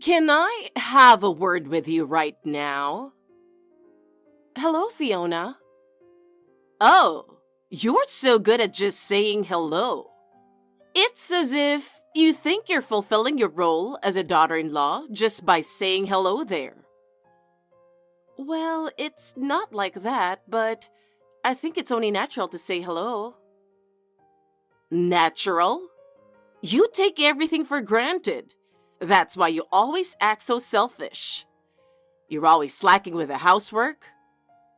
Can I have a word with you right now? Hello, Fiona. Oh, you're so good at just saying hello. It's as if you think you're fulfilling your role as a daughter-in-law just by saying hello there. Well, it's not like that, but I think it's only natural to say hello. Natural? You take everything for granted. That's why you always act so selfish. You're always slacking with the housework.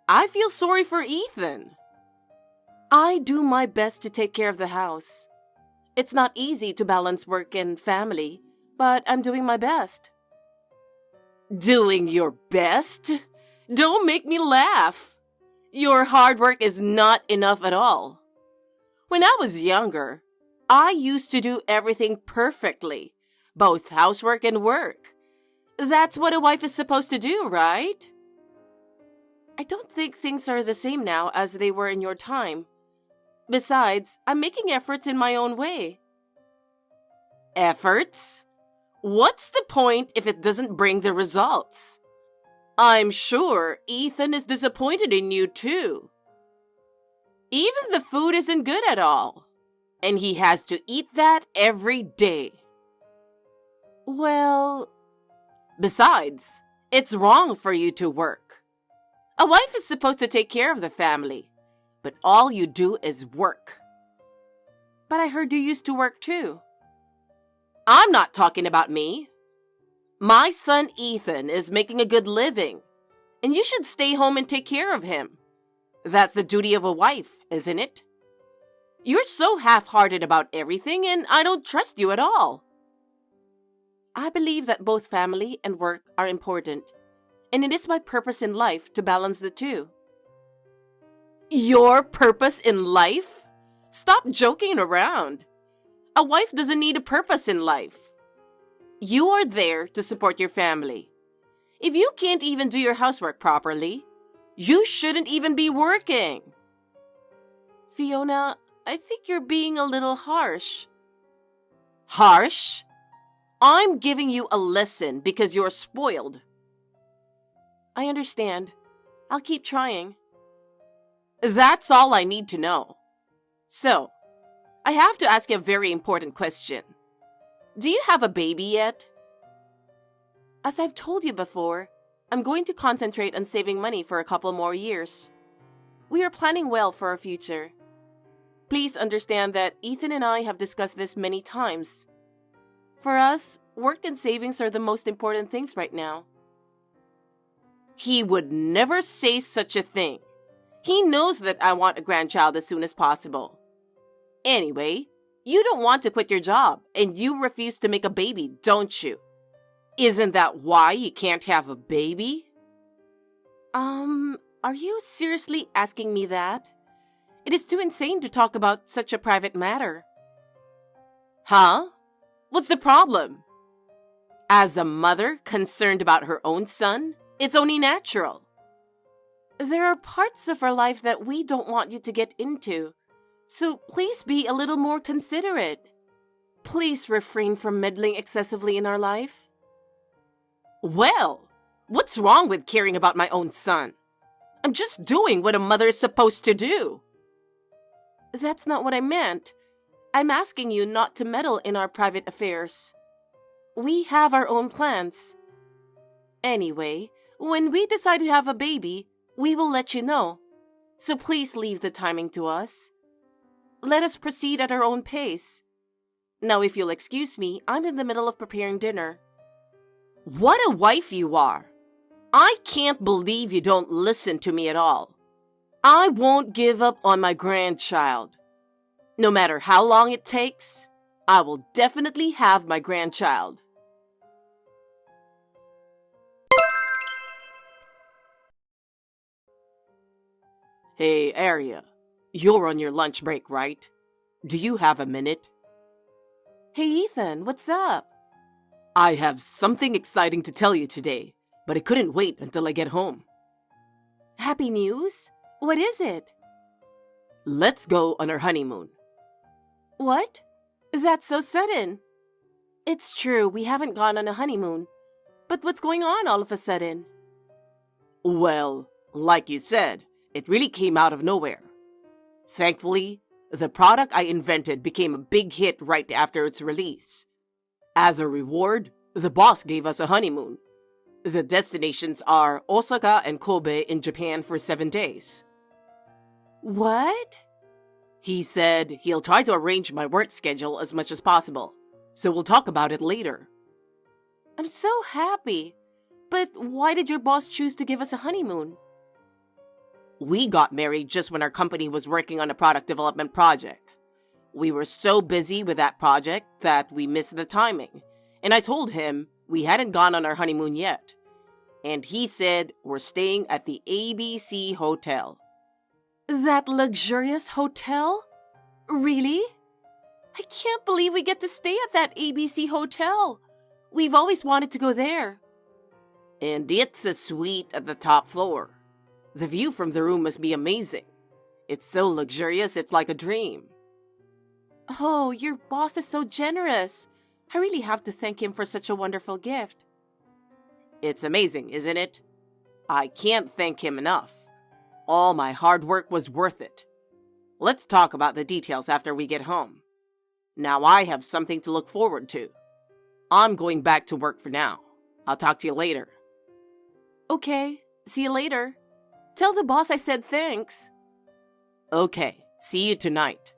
I feel sorry for Ethan. I do my best to take care of the house. It's not easy to balance work and family, but I'm doing my best. Doing your best? Don't make me laugh. Your hard work is not enough at all. When I was younger, I used to do everything perfectly, both housework and work. That's what a wife is supposed to do, right? I don't think things are the same now as they were in your time. Besides, I'm making efforts in my own way. Efforts? What's the point if it doesn't bring the results? I'm sure Ethan is disappointed in you too. Even the food isn't good at all, and he has to eat that every day. Well, besides, it's wrong for you to work. A wife is supposed to take care of the family, but all you do is work. But I heard you used to work too. I'm not talking about me. My son Ethan is making a good living, and you should stay home and take care of him. That's the duty of a wife, isn't it? You're so half-hearted about everything, and I don't trust you at all. I believe that both family and work are important, and it is my purpose in life to balance the two. Your purpose in life? Stop joking around. A wife doesn't need a purpose in life. You are there to support your family. If you can't even do your housework properly, you shouldn't even be working. Fiona, I think you're being a little harsh. Harsh? I'm giving you a lesson because you're spoiled. I understand. I'll keep trying. That's all I need to know. So, I have to ask you a very important question. Do you have a baby yet? As I've told you before, I'm going to concentrate on saving money for a couple more years. We are planning well for our future. Please understand that Ethan and I have discussed this many times. For us, work and savings are the most important things right now. He would never say such a thing. He knows that I want a grandchild as soon as possible. Anyway, you don't want to quit your job, and you refuse to make a baby, don't you? Isn't that why you can't have a baby? Are you seriously asking me that? It is too insane to talk about such a private matter. Huh? What's the problem? As a mother concerned about her own son, it's only natural. There are parts of our life that we don't want you to get into, so please be a little more considerate. Please refrain from meddling excessively in our life. Well, what's wrong with caring about my own son? I'm just doing what a mother is supposed to do. That's not what I meant. I'm asking you not to meddle in our private affairs. We have our own plans. Anyway, when we decide to have a baby, we will let you know. So please leave the timing to us. Let us proceed at our own pace. Now, if you'll excuse me, I'm in the middle of preparing dinner. What a wife you are! I can't believe you don't listen to me at all. I won't give up on my grandchild. No matter how long it takes, I will definitely have my grandchild. Hey, Arya. You're on your lunch break, right? Do you have a minute? Hey, Ethan, what's up? I have something exciting to tell you today, but I couldn't wait until I get home. Happy news? What is it? Let's go on our honeymoon. What? That's so sudden. It's true, we haven't gone on a honeymoon, But what's going on all of a sudden? Well, like you said, it really came out of nowhere. Thankfully, the product I invented became a big hit right after its release. As a reward, the boss gave us a honeymoon. The destinations are Osaka and Kobe in Japan for 7 days. What? He said he'll try to arrange my work schedule as much as possible, so we'll talk about it later. I'm so happy. But why did your boss choose to give us a honeymoon? We got married just when our company was working on a product development project. We were so busy with that project that we missed the timing, and I told him we hadn't gone on our honeymoon yet. And he said we're staying at the ABC Hotel. That luxurious hotel? Really? I can't believe we get to stay at that ABC Hotel. We've always wanted to go there. And it's a suite at the top floor. The view from the room must be amazing. It's so luxurious, it's like a dream. Oh, your boss is so generous. I really have to thank him for such a wonderful gift. It's amazing, isn't it? I can't thank him enough. All my hard work was worth it. Let's talk about the details after we get home. Now I have something to look forward to. I'm going back to work for now. I'll talk to you later. Okay, see you later. Tell the boss I said thanks. Okay, see you tonight.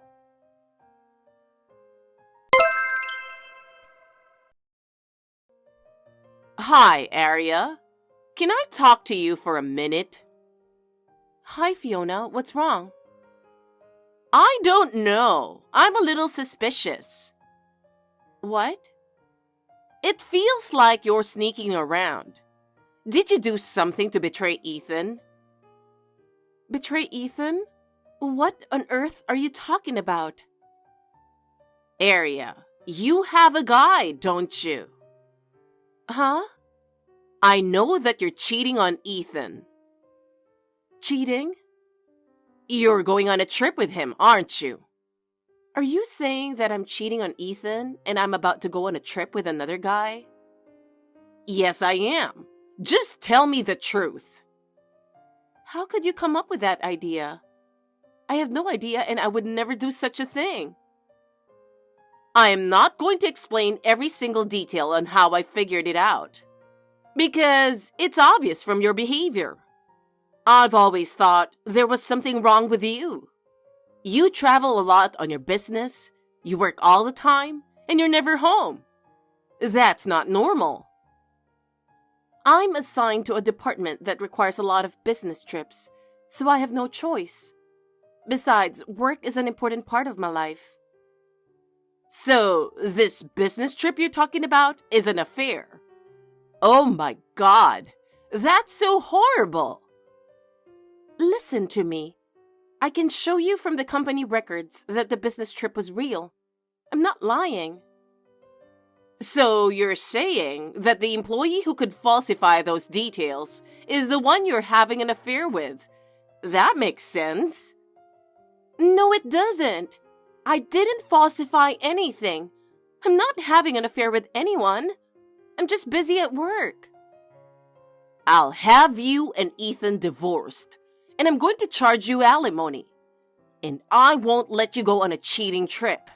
Hi, Aria. Can I talk to you for a minute? Hi, Fiona. What's wrong? I don't know. I'm a little suspicious. What? It feels like you're sneaking around. Did you do something to betray Ethan? Betray Ethan? What on earth are you talking about? Aria, you have a guy, don't you? Huh? I know that you're cheating on Ethan. Cheating? You're going on a trip with him, aren't you? Are you saying that I'm cheating on Ethan and I'm about to go on a trip with another guy? Yes, I am. Just tell me the truth. How could you come up with that idea? I have no idea and I would never do such a thing. I am not going to explain every single detail on how I figured it out. Because it's obvious from your behavior. I've always thought there was something wrong with you. You travel a lot on your business, you work all the time, and you're never home. That's not normal. I'm assigned to a department that requires a lot of business trips, so I have no choice. Besides, work is an important part of my life. So, this business trip you're talking about is an affair. Oh my God, that's so horrible. Listen to me. I can show you from the company records that the business trip was real. I'm not lying. So you're saying that the employee who could falsify those details is the one you're having an affair with. That makes sense. No, it doesn't. I didn't falsify anything. I'm not having an affair with anyone. I'm just busy at work. I'll have you and Ethan divorced, and I'm going to charge you alimony. And I won't let you go on a cheating trip.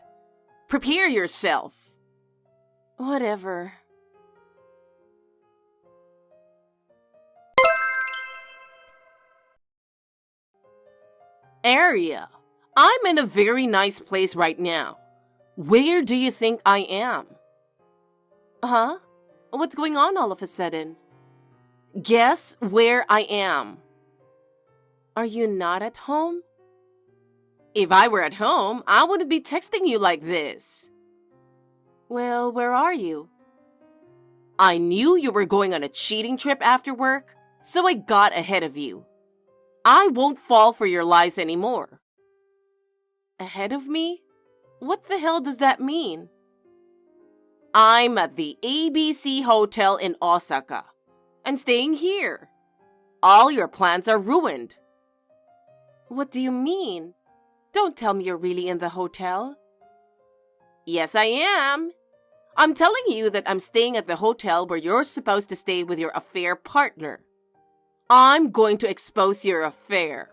Prepare yourself. Whatever. Aria, I'm in a very nice place right now. Where do you think I am? Huh? What's going on all of a sudden? Guess where I am. Are you not at home? If I were at home, I wouldn't be texting you like this. Well, where are you? I knew you were going on a cheating trip after work, so I got ahead of you. I won't fall for your lies anymore. Ahead of me? What the hell does that mean? I'm at the ABC Hotel in Osaka. I'm staying here. All your plans are ruined. What do you mean? Don't tell me you're really in the hotel. Yes, I am. I'm telling you that I'm staying at the hotel where you're supposed to stay with your affair partner. I'm going to expose your affair.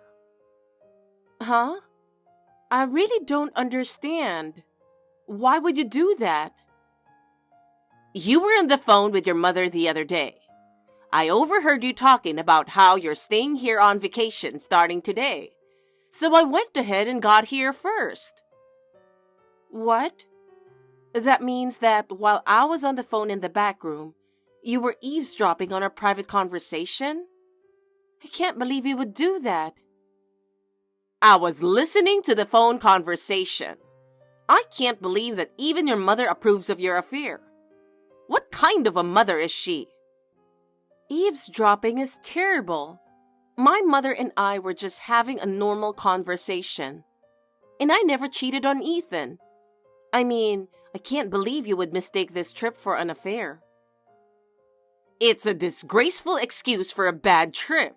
Huh? I really don't understand. Why would you do that? You were on the phone with your mother the other day. I overheard you talking about how you're staying here on vacation starting today. So I went ahead and got here first. What? That means that while I was on the phone in the back room, you were eavesdropping on our private conversation? I can't believe you would do that. I was listening to the phone conversation. I can't believe that even your mother approves of your affair. What kind of a mother is she? Eavesdropping is terrible. My mother and I were just having a normal conversation. And I never cheated on Ethan. I mean, I can't believe you would mistake this trip for an affair. It's a disgraceful excuse for a bad trip.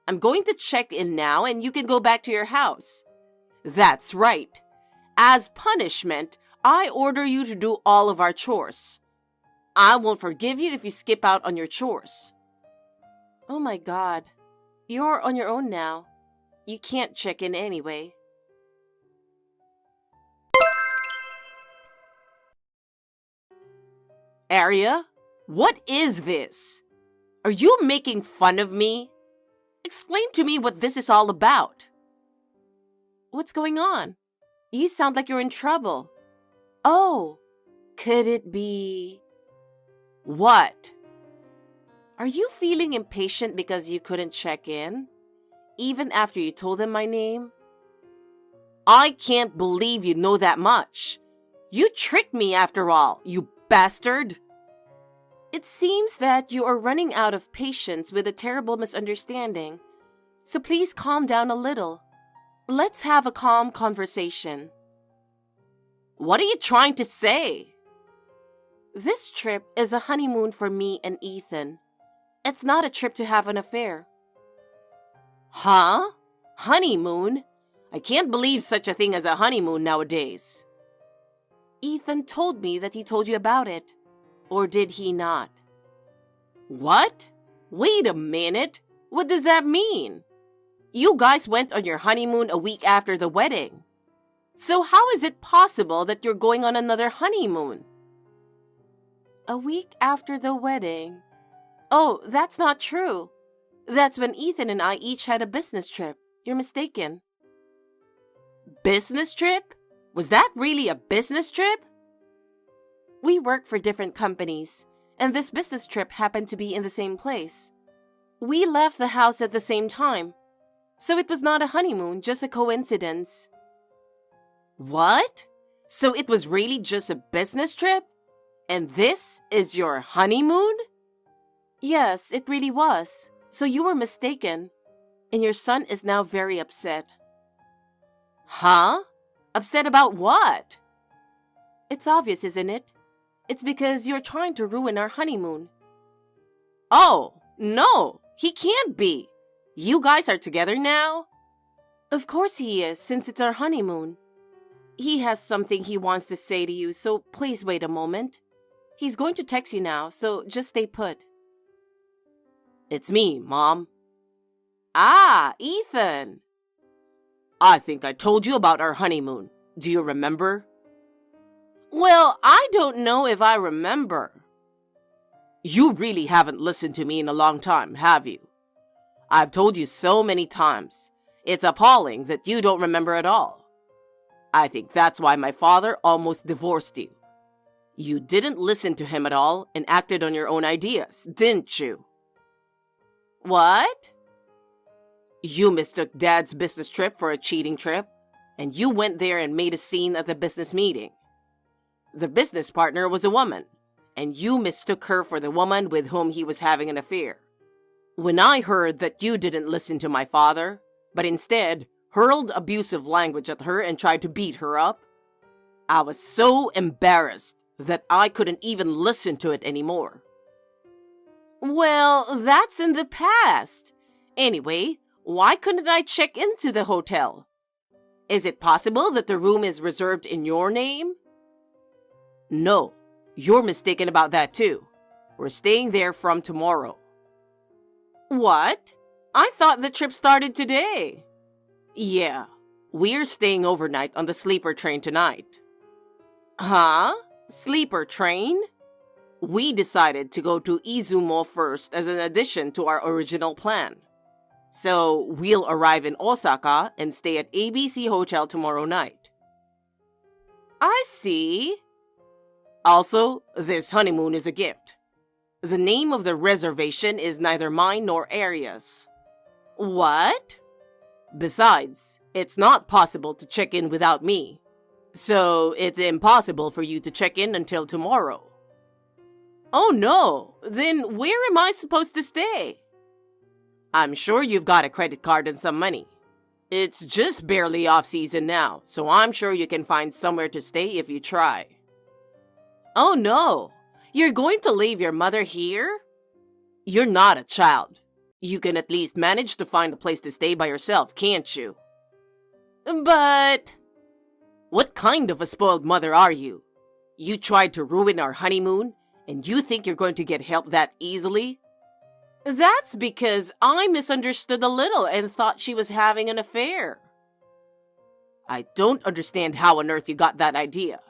I'm going to check in now and you can go back to your house. That's right. As punishment, I order you to do all of our chores. I won't forgive you if you skip out on your chores. Oh my God. You're on your own now. You can't check in anyway. Arya, what is this? Are you making fun of me? Explain to me what this is all about. What's going on? You sound like you're in trouble. Oh, could it be... What? Are you feeling impatient because you couldn't check in? Even after you told them my name? I can't believe you know that much. You tricked me after all, you bastard. It seems that you are running out of patience with a terrible misunderstanding. So please calm down a little. Let's have a calm conversation. What are you trying to say? This trip is a honeymoon for me and Ethan. It's not a trip to have an affair. Huh? Honeymoon? I can't believe such a thing as a honeymoon nowadays. Ethan told me that he told you about it. Or did he not? What? Wait a minute. What does that mean? You guys went on your honeymoon a week after the wedding. So how is it possible that you're going on another honeymoon? A week after the wedding? Oh, that's not true. That's when Ethan and I each had a business trip. You're mistaken. Business trip? Was that really a business trip? We work for different companies, and this business trip happened to be in the same place. We left the house at the same time, so it was not a honeymoon, just a coincidence. What? So it was really just a business trip? And this is your honeymoon? Yes, it really was. So you were mistaken, and your son is now very upset. Huh? Upset about what? It's obvious, isn't it? It's because you're trying to ruin our honeymoon. Oh, no, he can't be. You guys are together now? Of course he is, since it's our honeymoon. He has something he wants to say to you, so please wait a moment. He's going to text you now, so just stay put. It's me, Mom. Ah, Ethan. I think I told you about our honeymoon. Do you remember? Well, I don't know if I remember. You really haven't listened to me in a long time, have you? I've told you so many times. It's appalling that you don't remember at all. I think that's why my father almost divorced you. You didn't listen to him at all and acted on your own ideas, didn't you? What? You mistook Dad's business trip for a cheating trip, and you went there and made a scene at the business meeting. The business partner was a woman, and you mistook her for the woman with whom he was having an affair. When I heard that you didn't listen to my father, but instead hurled abusive language at her and tried to beat her up, I was so embarrassed that I couldn't even listen to it anymore. Well, that's in the past. Anyway, why couldn't I check into the hotel? Is it possible that the room is reserved in your name? No, You're mistaken about that too. We're staying there from tomorrow. What? I thought the trip started today. Yeah, we're staying overnight on the sleeper train tonight. Huh? Sleeper train? We decided to go to Izumo first as an addition to our original plan. So we'll arrive in Osaka and stay at ABC Hotel tomorrow night. I see. Also, this honeymoon is a gift. The name of the reservation is neither mine nor Aria's. What? Besides, it's not possible to check in without me. So it's impossible for you to check in until tomorrow. Oh no, then where am I supposed to stay? I'm sure you've got a credit card and some money. It's just barely off-season now, so I'm sure you can find somewhere to stay if you try. Oh no, you're going to leave your mother here? You're not a child. You can at least manage to find a place to stay by yourself, can't you? But... What kind of a spoiled mother are you? You tried to ruin our honeymoon, and you think you're going to get help that easily? That's because I misunderstood a little and thought she was having an affair. I don't understand how on earth you got that idea.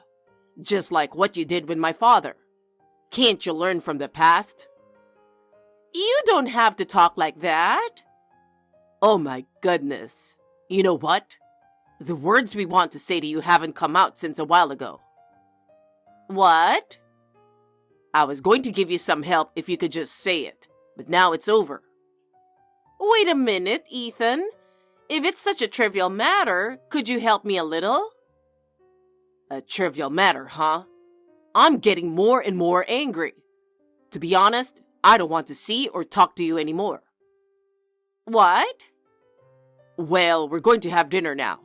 Just like what you did with my father. Can't you learn from the past? You don't have to talk like that. Oh my goodness. You know what? The words we want to say to you haven't come out since a while ago. What? I was going to give you some help if you could just say it, but now it's over. Wait a minute, Ethan. If it's such a trivial matter, could you help me a little? A trivial matter, huh? I'm getting more and more angry. To be honest, I don't want to see or talk to you anymore. What? Well, we're going to have dinner now.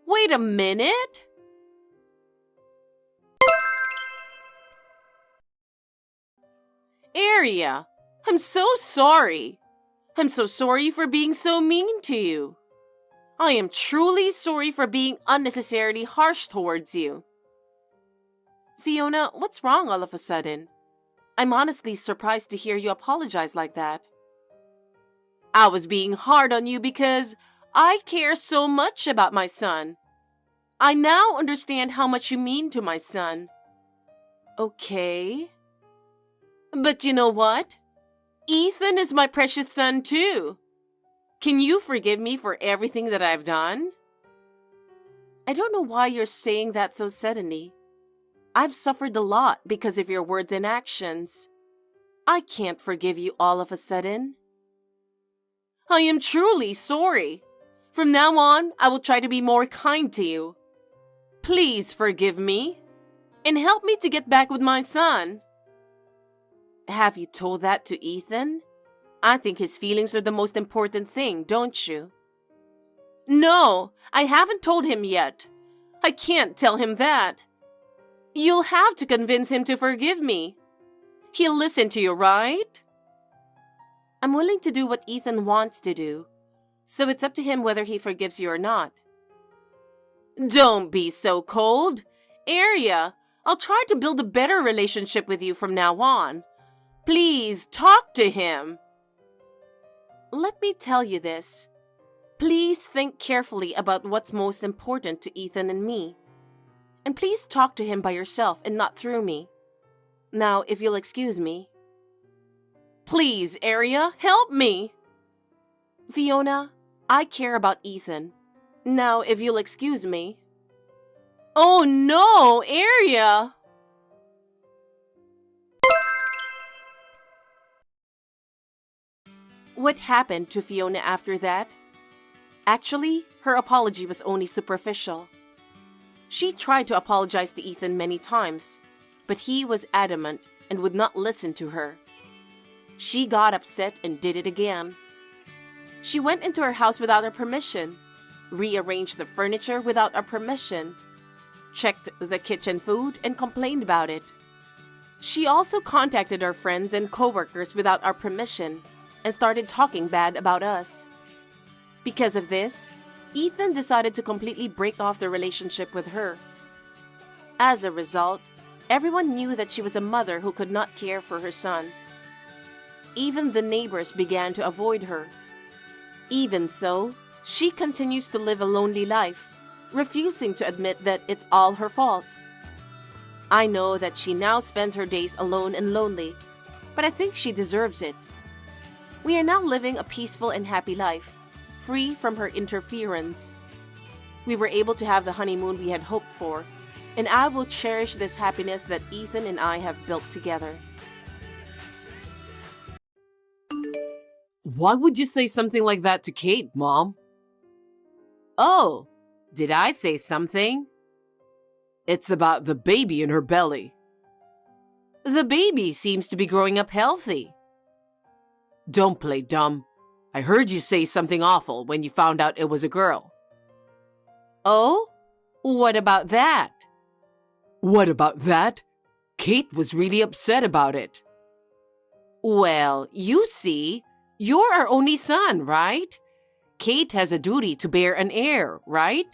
Wait a minute. Aria, I'm so sorry. I'm so sorry for being so mean to you. I am truly sorry for being unnecessarily harsh towards you. Fiona, what's wrong all of a sudden? I'm honestly surprised to hear you apologize like that. I was being hard on you because I care so much about my son. I now understand how much you mean to my son. Okay. But you know what? Ethan is my precious son too. Can you forgive me for everything that I've done? I don't know why you're saying that so suddenly. I've suffered a lot because of your words and actions. I can't forgive you all of a sudden. I am truly sorry. From now on, I will try to be more kind to you. Please forgive me and help me to get back with my son. Have you told that to Ethan? I think his feelings are the most important thing, don't you? No, I haven't told him yet. I can't tell him that. You'll have to convince him to forgive me. He'll listen to you, right? I'm willing to do what Ethan wants to do, so it's up to him whether he forgives you or not. Don't be so cold. Aria, I'll try to build a better relationship with you from now on. Please talk to him. Let me tell you this. Please think carefully about what's most important to Ethan and me. And please talk to him by yourself and not through me. Now, if you'll excuse me. Please, Aria, help me. Fiona, I care about Ethan. Now, if you'll excuse me. Oh no, Aria! What happened to Fiona after that? Actually, her apology was only superficial. She tried to apologize to Ethan many times, but he was adamant and would not listen to her. She got upset and did it again. She went into her house without our permission, rearranged the furniture without our permission, checked the kitchen food and complained about it. She also contacted our friends and coworkers without our permission and started talking bad about us. Because of this, Ethan decided to completely break off the relationship with her. As a result, Everyone knew that she was a mother who could not care for her son. Even the neighbors began to avoid her. Even so, she continues to live a lonely life, refusing to admit that it's all her fault. I know that she now spends her days alone and lonely, but I think she deserves it. We are now living a peaceful and happy life, free from her interference. We were able to have the honeymoon we had hoped for, and I will cherish this happiness that Ethan and I have built together. Why would you say something like that to Kate, Mom? Oh, did I say something? It's about the baby in her belly. The baby seems to be growing up healthy. Don't play dumb. I heard you say something awful when you found out it was a girl. Oh? What about that? What about that? Kate was really upset about it. Well, you see, you're our only son, right? Kate has a duty to bear an heir, right?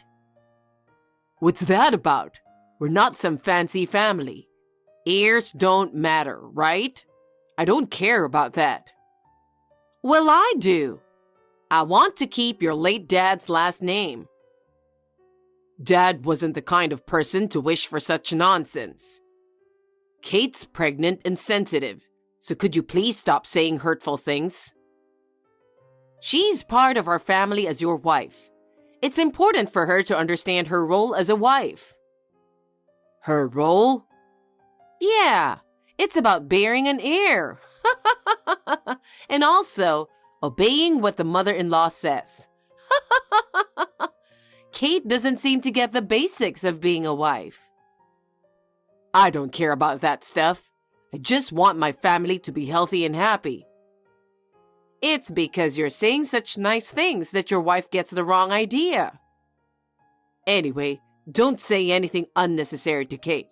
What's that about? We're not some fancy family. Heirs don't matter, right? I don't care about that. Well, I do. I want to keep your late dad's last name. Dad wasn't the kind of person to wish for such nonsense. Kate's pregnant and sensitive, so could you please stop saying hurtful things? She's part of our family as your wife. It's important for her to understand her role as a wife. Her role? Yeah, it's about bearing an heir. And also, obeying what the mother-in-law says. Kate doesn't seem to get the basics of being a wife. I don't care about that stuff. I just want my family to be healthy and happy. It's because you're saying such nice things that your wife gets the wrong idea. Anyway, don't say anything unnecessary to Kate.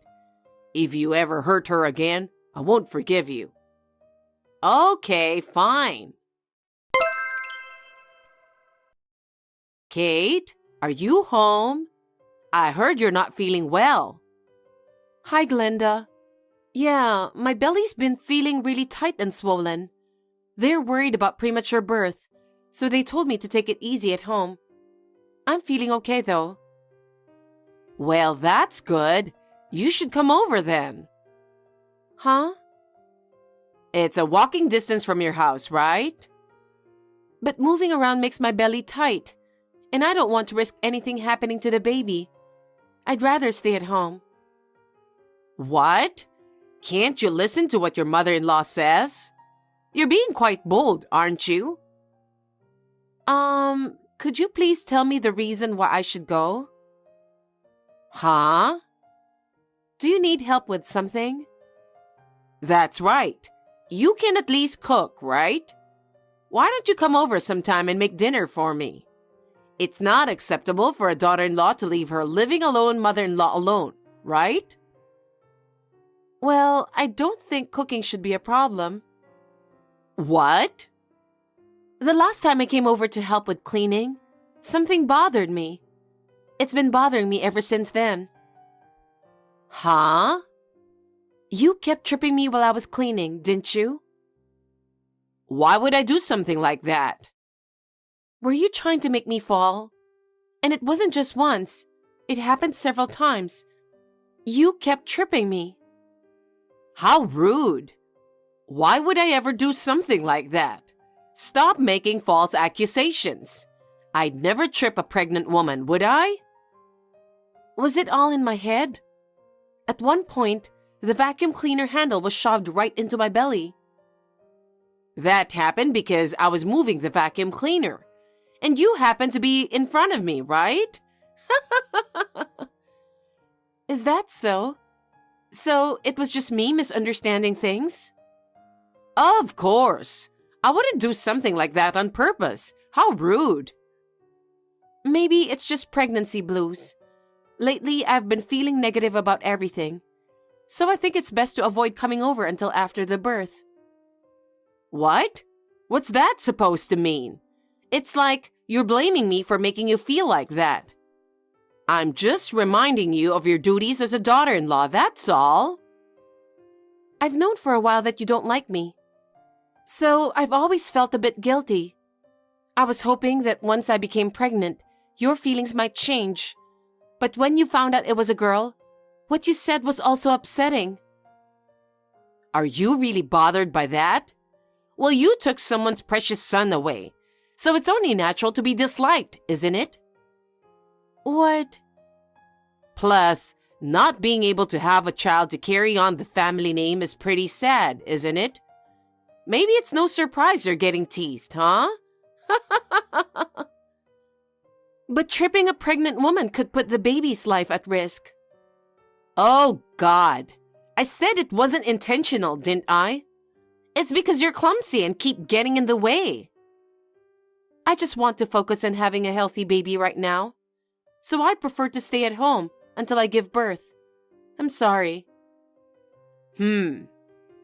If you ever hurt her again, I won't forgive you. Okay, fine. Kate, are you home? I heard you're not feeling well. Hi, Glenda. Yeah, my belly's been feeling really tight and swollen. They're worried about premature birth, so they told me to take it easy at home. I'm feeling okay, though. Well, that's good. You should come over then. Huh? It's a walking distance from your house, right? But moving around makes my belly tight, and I don't want to risk anything happening to the baby. I'd rather stay at home. What? Can't you listen to what your mother-in-law says? You're being quite bold, aren't you? Could you please tell me the reason why I should go? Huh? Do you need help with something? That's right. You can at least cook, right? Why don't you come over sometime and make dinner for me? It's not acceptable for a daughter-in-law to leave her living alone mother-in-law alone, right? Well, I don't think cooking should be a problem. What? The last time I came over to help with cleaning, something bothered me. It's been bothering me ever since then. Huh? You kept tripping me while I was cleaning, didn't you? Why would I do something like that? Were you trying to make me fall? And it wasn't just once. It happened several times. You kept tripping me. How rude. Why would I ever do something like that? Stop making false accusations. I'd never trip a pregnant woman, would I? Was it all in my head? At one point, the vacuum cleaner handle was shoved right into my belly. That happened because I was moving the vacuum cleaner. And you happened to be in front of me, right? Is that so? So it was just me misunderstanding things? Of course. I wouldn't do something like that on purpose. How rude. Maybe it's just pregnancy blues. Lately, I've been feeling negative about everything. So I think it's best to avoid coming over until after the birth. What? What's that supposed to mean? It's like you're blaming me for making you feel like that. I'm just reminding you of your duties as a daughter-in-law, that's all. I've known for a while that you don't like me. So I've always felt a bit guilty. I was hoping that once I became pregnant, your feelings might change. But when you found out it was a girl, what you said was also upsetting. Are you really bothered by that? Well, you took someone's precious son away, so it's only natural to be disliked, isn't it? What? Plus, not being able to have a child to carry on the family name is pretty sad, isn't it? Maybe it's no surprise you're getting teased, huh? But tripping a pregnant woman could put the baby's life at risk. Oh, God. I said it wasn't intentional, didn't I? It's because you're clumsy and keep getting in the way. I just want to focus on having a healthy baby right now. So I prefer to stay at home until I give birth. I'm sorry.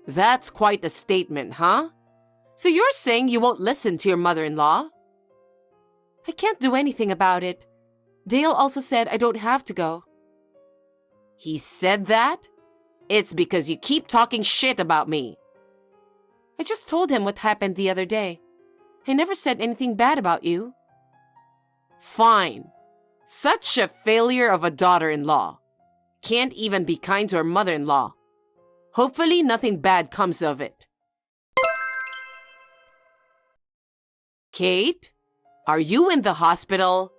That's quite a statement, huh? So you're saying you won't listen to your mother-in-law? I can't do anything about it. Dale also said I don't have to go. He said that? It's because you keep talking shit about me. I just told him what happened the other day. I never said anything bad about you. Fine. Such a failure of a daughter-in-law. Can't even be kind to her mother-in-law. Hopefully nothing bad comes of it. Kate, are you in the hospital?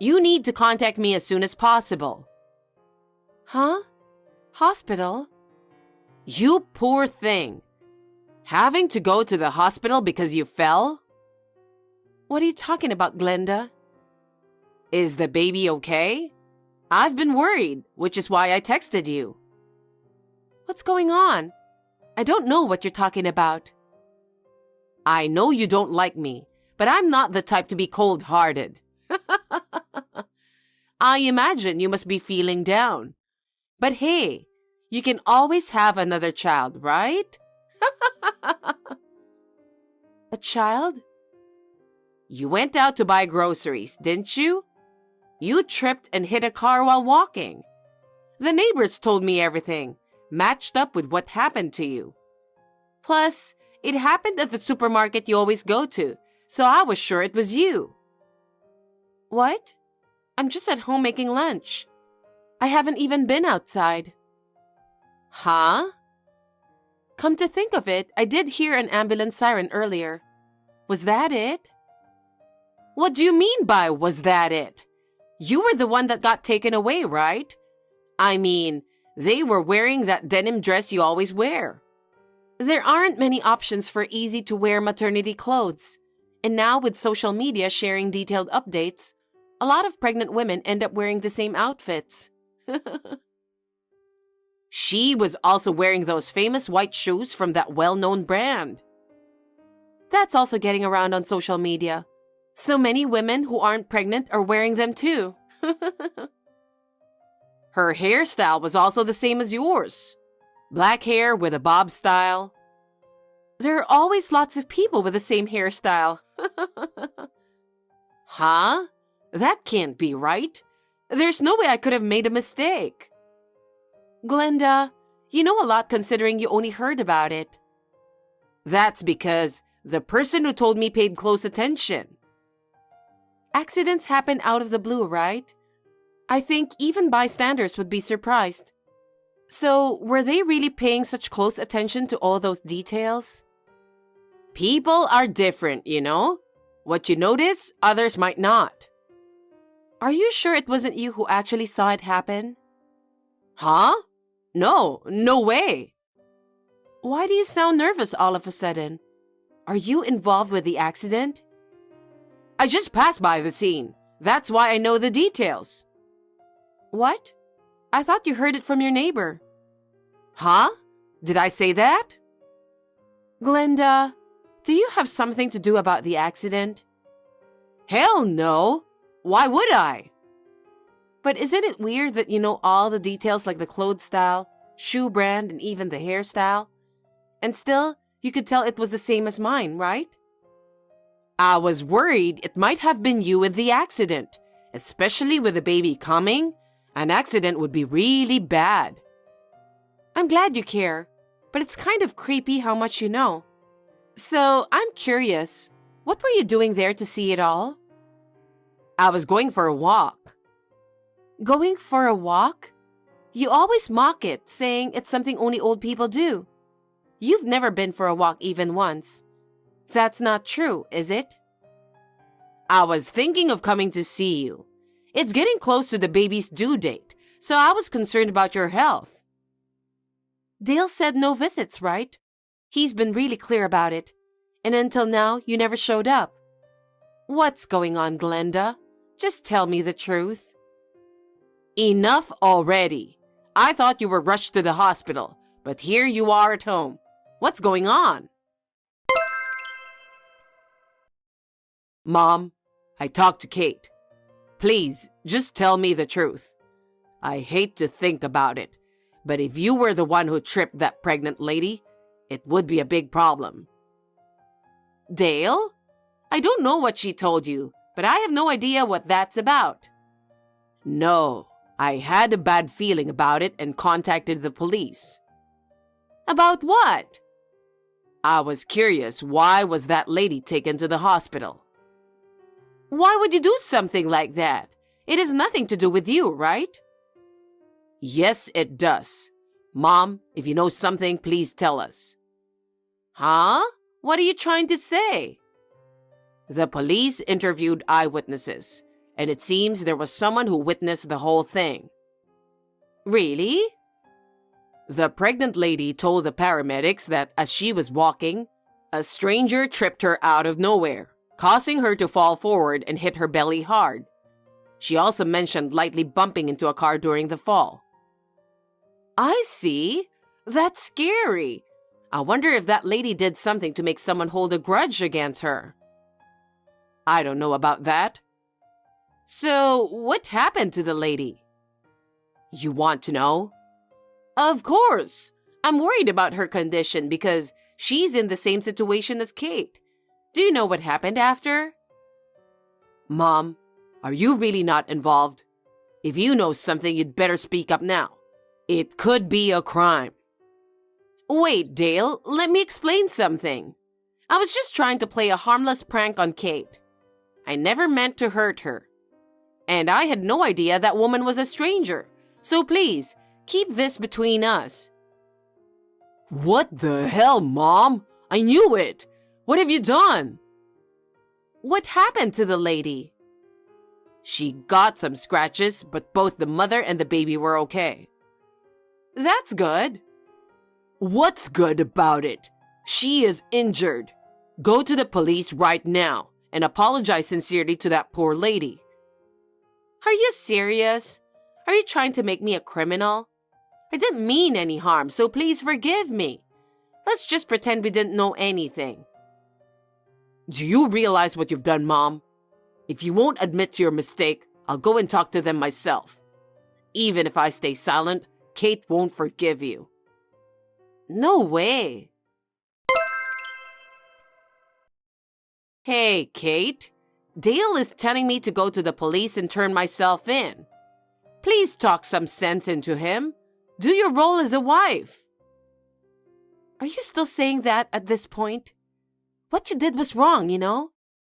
You need to contact me as soon as possible. Huh? Hospital? You poor thing. Having to go to the hospital because you fell? What are you talking about, Glenda? Is the baby okay? I've been worried, which is why I texted you. What's going on? I don't know what you're talking about. I know you don't like me, but I'm not the type to be cold-hearted. I imagine you must be feeling down. But hey, you can always have another child, right? A child? You went out to buy groceries, didn't you? You tripped and hit a car while walking. The neighbors told me everything, matched up with what happened to you. Plus, it happened at the supermarket you always go to, so I was sure it was you. What? I'm just at home making lunch. I haven't even been outside. Huh? Come to think of it, I did hear an ambulance siren earlier. Was that it? What do you mean by was that it? You were the one that got taken away, right? I mean, they were wearing that denim dress you always wear. There aren't many options for easy-to-wear maternity clothes. And now with social media sharing detailed updates, a lot of pregnant women end up wearing the same outfits. She was also wearing those famous white shoes from that well-known brand. That's also getting around on social media. So many women who aren't pregnant are wearing them too. Her hairstyle was also the same as yours. Black hair with a bob style. There are always lots of people with the same hairstyle. Huh? That can't be right. There's no way I could have made a mistake. Glenda, you know a lot considering you only heard about it. That's because the person who told me paid close attention. Accidents happen out of the blue, right? I think even bystanders would be surprised. So, were they really paying such close attention to all those details? People are different, you know? What you notice, others might not. Are you sure it wasn't you who actually saw it happen? Huh? No way. Why do you sound nervous all of a sudden? Are you involved with the accident? I just passed by the scene. That's why I know the details. What? I thought you heard it from your neighbor. Huh? Did I say that? Glenda, do you have something to do about the accident? Hell no. Why would I? But isn't it weird that you know all the details like the clothes style, shoe brand, and even the hairstyle? And still, you could tell it was the same as mine, right? I was worried it might have been you in the accident, especially with the baby coming. An accident would be really bad. I'm glad you care. but it's kind of creepy how much you know. So, I'm curious, what were you doing there to see it all? I was going for a walk. Going for a walk? You always mock it, saying it's something only old people do. You've never been for a walk even once. That's not true, is it? I was thinking of coming to see you. It's getting close to the baby's due date, so I was concerned about your health. Dale said no visits, right? He's been really clear about it. And until now, you never showed up. What's going on, Glenda? Just tell me the truth. Enough already. I thought you were rushed to the hospital, but here you are at home. What's going on? Mom, I talked to Kate. Please, just tell me the truth. I hate to think about it, but if you were the one who tripped that pregnant lady, it would be a big problem. Dale? I don't know what she told you, but I have no idea what that's about. No, I had a bad feeling about it and contacted the police. About what? I was curious, why was that lady taken to the hospital? Why would you do something like that? It has nothing to do with you, right? Yes, it does. Mom, if you know something, please tell us. Huh? What are you trying to say? The police interviewed eyewitnesses, and it seems there was someone who witnessed the whole thing. Really? The pregnant lady told the paramedics that as she was walking, a stranger tripped her out of nowhere, causing her to fall forward and hit her belly hard. She also mentioned lightly bumping into a car during the fall. I see. That's scary. I wonder if that lady did something to make someone hold a grudge against her. I don't know about that. So, what happened to the lady? You want to know? Of course. I'm worried about her condition because she's in the same situation as Kate. Do you know what happened after? Mom, are you really not involved? If you know something, you'd better speak up now. It could be a crime. Wait, Dale, let me explain something. I was just trying to play a harmless prank on Kate. I never meant to hurt her. And I had no idea that woman was a stranger. So please, keep this between us. What the hell, Mom? I knew it. What have you done? What happened to the lady? She got some scratches, but both the mother and the baby were okay. That's good. What's good about it? She is injured. Go to the police right now and apologize sincerely to that poor lady. Are you serious? Are you trying to make me a criminal? I didn't mean any harm, so please forgive me. Let's just pretend we didn't know anything. Do you realize what you've done, Mom? If you won't admit to your mistake, I'll go and talk to them myself. Even if I stay silent, Kate won't forgive you. No way. Hey, Kate. Dale is telling me to go to the police and turn myself in. Please talk some sense into him. Do your role as a wife. Are you still saying that at this point? What you did was wrong, you know?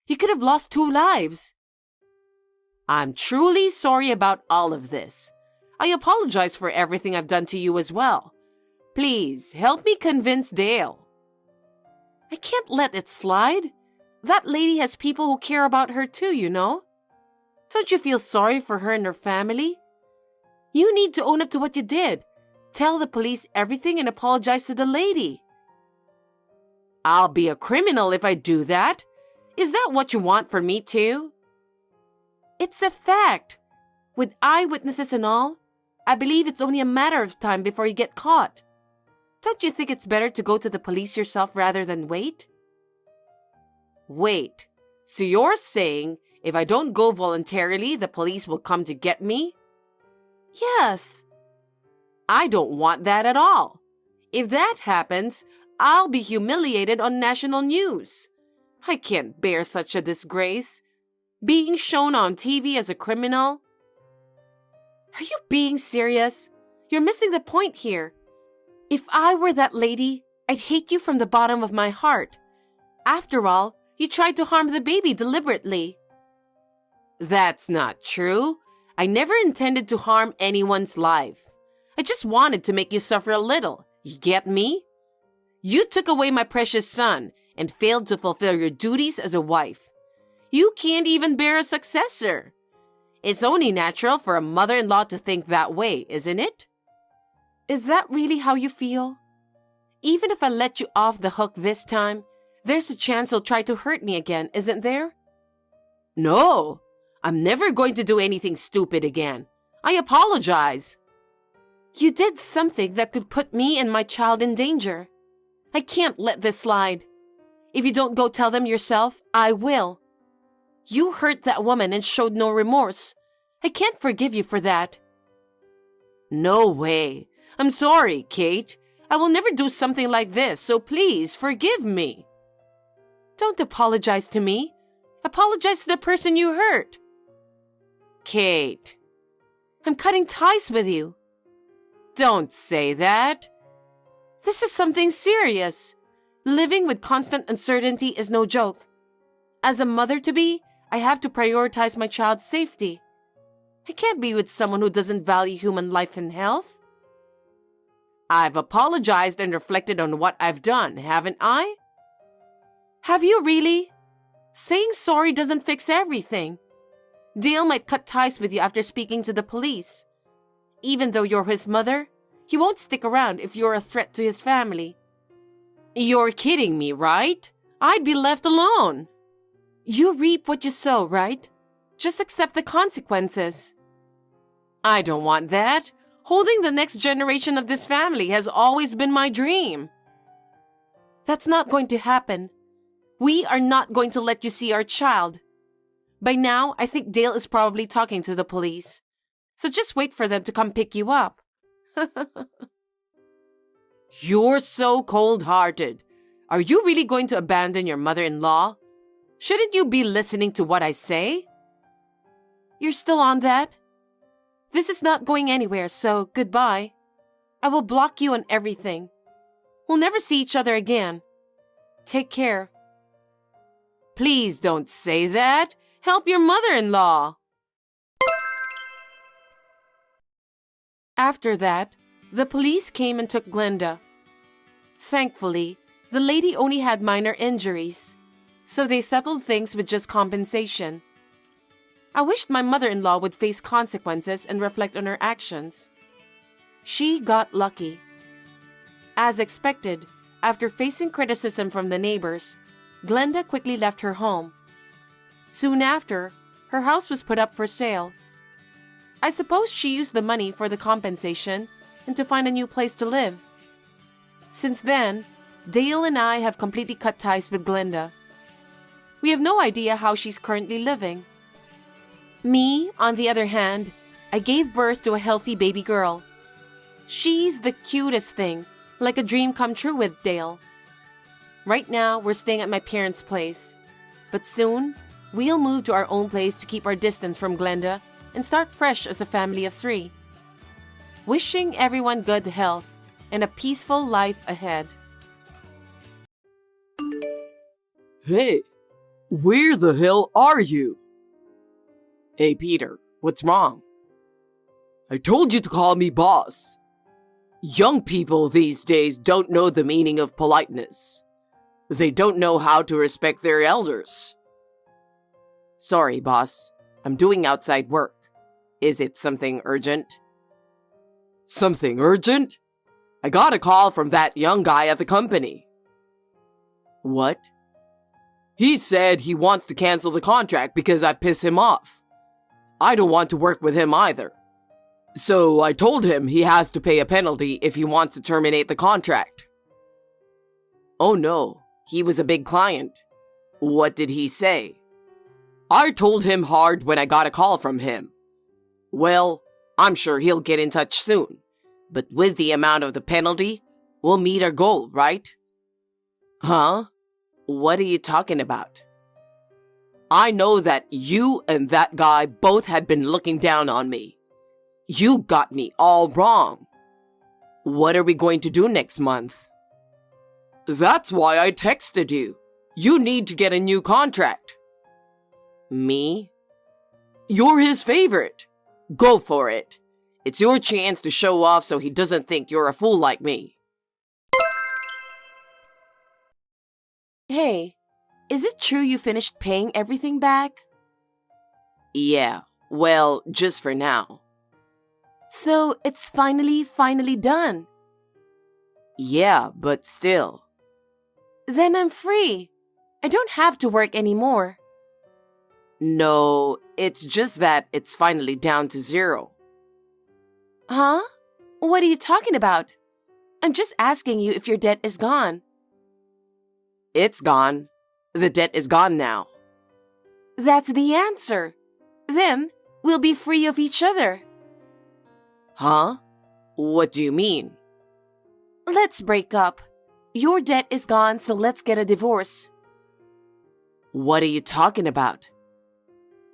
You could have lost 2 lives. I'm truly sorry about all of this. I apologize for everything I've done to you as well. Please, help me convince Dale. I can't let it slide. That lady has people who care about her too, you know? Don't you feel sorry for her and her family? You need to own up to what you did. Tell the police everything and apologize to the lady. I'll be a criminal if I do that. Is that what you want for me too? It's a fact. With eyewitnesses and all, I believe it's only a matter of time before you get caught. Don't you think it's better to go to the police yourself rather than wait? Wait, so you're saying if I don't go voluntarily, the police will come to get me? Yes. I don't want that at all. If that happens, I'll be humiliated on national news. I can't bear such a disgrace. Being shown on TV as a criminal. Are you being serious? You're missing the point here. If I were that lady, I'd hate you from the bottom of my heart. After all, you tried to harm the baby deliberately. That's not true. I never intended to harm anyone's life. I just wanted to make you suffer a little. You get me? You took away my precious son and failed to fulfill your duties as a wife. You can't even bear a successor. It's only natural for a mother-in-law to think that way, isn't it? Is that really how you feel? Even if I let you off the hook this time, there's a chance you'll try to hurt me again, isn't there? No, I'm never going to do anything stupid again. I apologize. You did something that could put me and my child in danger. I can't let this slide. If you don't go tell them yourself, I will. You hurt that woman and showed no remorse. I can't forgive you for that. No way. I'm sorry, Kate. I will never do something like this, so please forgive me. Don't apologize to me. Apologize to the person you hurt. Kate. I'm cutting ties with you. Don't say that. This is something serious. Living with constant uncertainty is no joke. As a mother-to-be, I have to prioritize my child's safety. I can't be with someone who doesn't value human life and health. I've apologized and reflected on what I've done, haven't I? Have you really? Saying sorry doesn't fix everything. Dale might cut ties with you after speaking to the police. Even though you're his mother, he won't stick around if you're a threat to his family. You're kidding me, right? I'd be left alone. You reap what you sow, right? Just accept the consequences. I don't want that. Holding the next generation of this family has always been my dream. That's not going to happen. We are not going to let you see our child. By now, I think Dale is probably talking to the police. So just wait for them to come pick you up. You're so cold-hearted. Are you really going to abandon your mother-in-law? Shouldn't you be listening to what I say? You're still on that? This is not going anywhere, so goodbye. I will block you on everything. We'll never see each other again. Take care. Please don't say that. Help your mother-in-law. After that, the police came and took Glenda. Thankfully, the lady only had minor injuries, so they settled things with just compensation. I wished my mother-in-law would face consequences and reflect on her actions. She got lucky. As expected, after facing criticism from the neighbors, Glenda quickly left her home. Soon after, her house was put up for sale. I suppose she used the money for the compensation and to find a new place to live. Since then, Dale and I have completely cut ties with Glenda. We have no idea how she's currently living. Me, on the other hand, I gave birth to a healthy baby girl. She's the cutest thing, like a dream come true with Dale. Right now, we're staying at my parents' place, but soon, we'll move to our own place to keep our distance from Glenda and start fresh as a family of 3. Wishing everyone good health and a peaceful life ahead. Hey, where the hell are you? Hey, Peter, what's wrong? I told you to call me boss. Young people these days don't know the meaning of politeness. They don't know how to respect their elders. Sorry, boss. I'm doing outside work. Is it something urgent? Something urgent? I got a call from that young guy at the company. What? He said he wants to cancel the contract because I piss him off. I don't want to work with him either. So I told him he has to pay a penalty if he wants to terminate the contract. Oh no, he was a big client. What did he say? I told him hard when I got a call from him. Well, I'm sure he'll get in touch soon. But with the amount of the penalty, we'll meet our goal, right? Huh? What are you talking about? I know that you and that guy both had been looking down on me. You got me all wrong. What are we going to do next month? That's why I texted you. You need to get a new contract. Me? You're his favorite. Go for it. It's your chance to show off so he doesn't think you're a fool like me. Hey, is it true you finished paying everything back? Yeah, well, just for now. So it's finally done. Yeah, but still. Then I'm free. I don't have to work anymore. No, it's just that it's finally down to zero. Huh? What are you talking about? I'm just asking you if your debt is gone. It's gone. The debt is gone now. That's the answer. Then we'll be free of each other. Huh? What do you mean? Let's break up. Your debt is gone, so let's get a divorce. What are you talking about?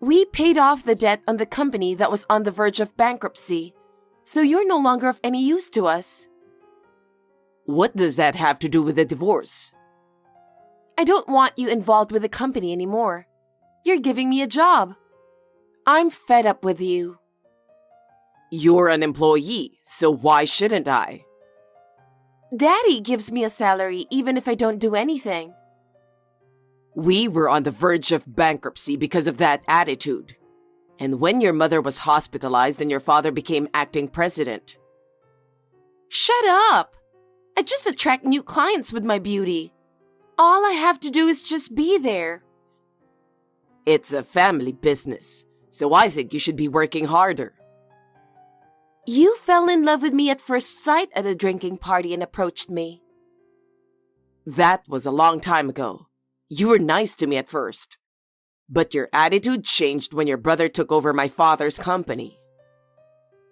We paid off the debt on the company that was on the verge of bankruptcy, so you're no longer of any use to us. What does that have to do with the divorce? I don't want you involved with the company anymore. You're giving me a job. I'm fed up with you. You're an employee, so why shouldn't I? Daddy gives me a salary even if I don't do anything. We were on the verge of bankruptcy because of that attitude. And when your mother was hospitalized and your father became acting president. Shut up! I just attract new clients with my beauty. All I have to do is just be there. It's a family business, so I think you should be working harder. You fell in love with me at first sight at a drinking party and approached me. That was a long time ago. You were nice to me at first. But your attitude changed when your brother took over my father's company.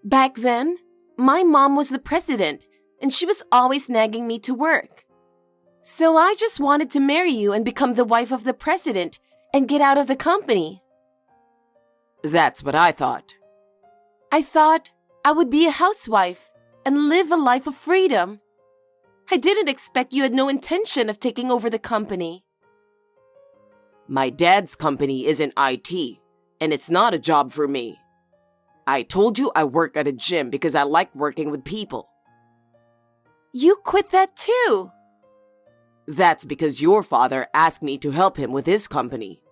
Back then, my mom was the president, and she was always nagging me to work. So I just wanted to marry you and become the wife of the president and get out of the company. That's what I thought. I thought I would be a housewife and live a life of freedom. I didn't expect you had no intention of taking over the company. My dad's company is in IT, and it's not a job for me. I told you I work at a gym because I like working with people. You quit that too. That's because your father asked me to help him with his company.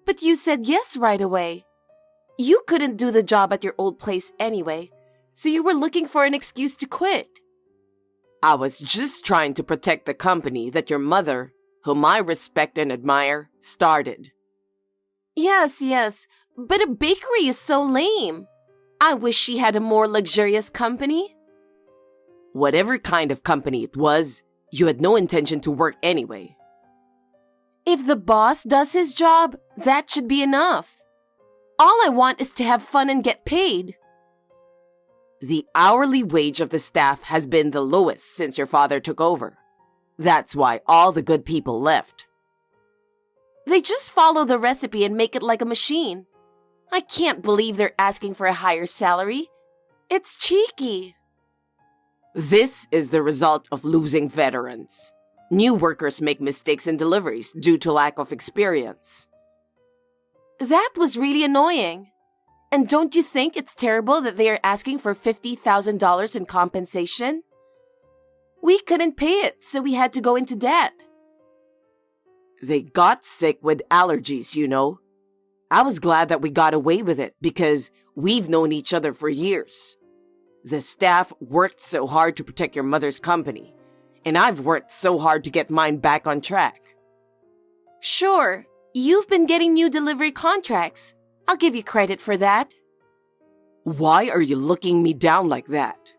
But you said yes right away. You couldn't do the job at your old place anyway, so you were looking for an excuse to quit. I was just trying to protect the company that your mother, whom I respect and admire, started. Yes, but a bakery is so lame. I wish she had a more luxurious company. Whatever kind of company it was, you had no intention to work anyway. If the boss does his job, that should be enough. All I want is to have fun and get paid. The hourly wage of the staff has been the lowest since your father took over. That's why all the good people left. They just follow the recipe and make it like a machine. I can't believe they're asking for a higher salary. It's cheeky. This is the result of losing veterans. New workers make mistakes in deliveries due to lack of experience. That was really annoying. And don't you think it's terrible that they are asking for $50,000 in compensation? We couldn't pay it, so we had to go into debt. They got sick with allergies, you know. I was glad that we got away with it because we've known each other for years. The staff worked so hard to protect your mother's company, and I've worked so hard to get mine back on track. Sure, you've been getting new delivery contracts. I'll give you credit for that. Why are you looking me down like that?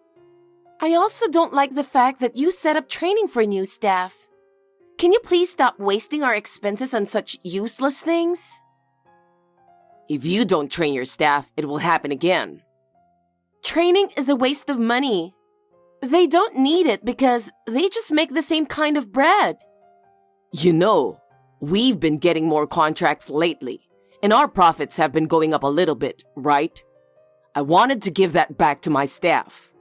I also don't like the fact that you set up training for new staff. Can you please stop wasting our expenses on such useless things? If you don't train your staff, it will happen again. Training is a waste of money. They don't need it because they just make the same kind of bread. You know, we've been getting more contracts lately, and our profits have been going up a little bit, right? I wanted to give that back to my staff.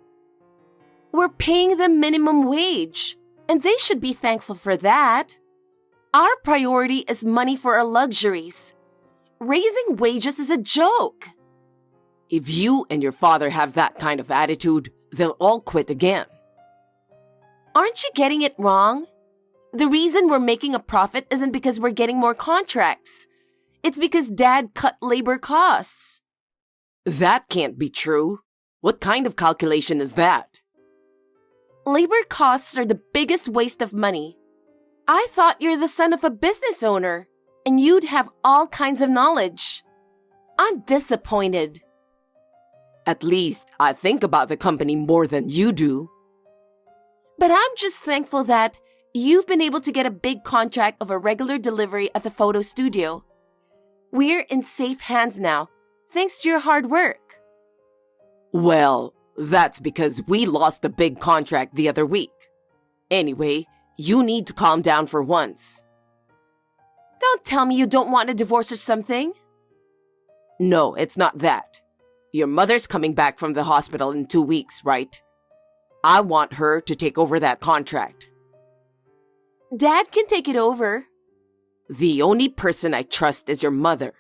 We're paying them minimum wage, and they should be thankful for that. Our priority is money for our luxuries. Raising wages is a joke. If you and your father have that kind of attitude, they'll all quit again. Aren't you getting it wrong? The reason we're making a profit isn't because we're getting more contracts. It's because Dad cut labor costs. That can't be true. What kind of calculation is that? Labor costs are the biggest waste of money. I thought you're the son of a business owner, and you'd have all kinds of knowledge. I'm disappointed. At least I think about the company more than you do. But I'm just thankful that you've been able to get a big contract of a regular delivery at the photo studio. We're in safe hands now, thanks to your hard work. Well, that's because we lost a big contract the other week. Anyway, you need to calm down for once. Don't tell me you don't want a divorce or something. No, it's not that. Your mother's coming back from the hospital in 2 weeks, right? I want her to take over that contract. Dad can take it over. The only person I trust is your mother.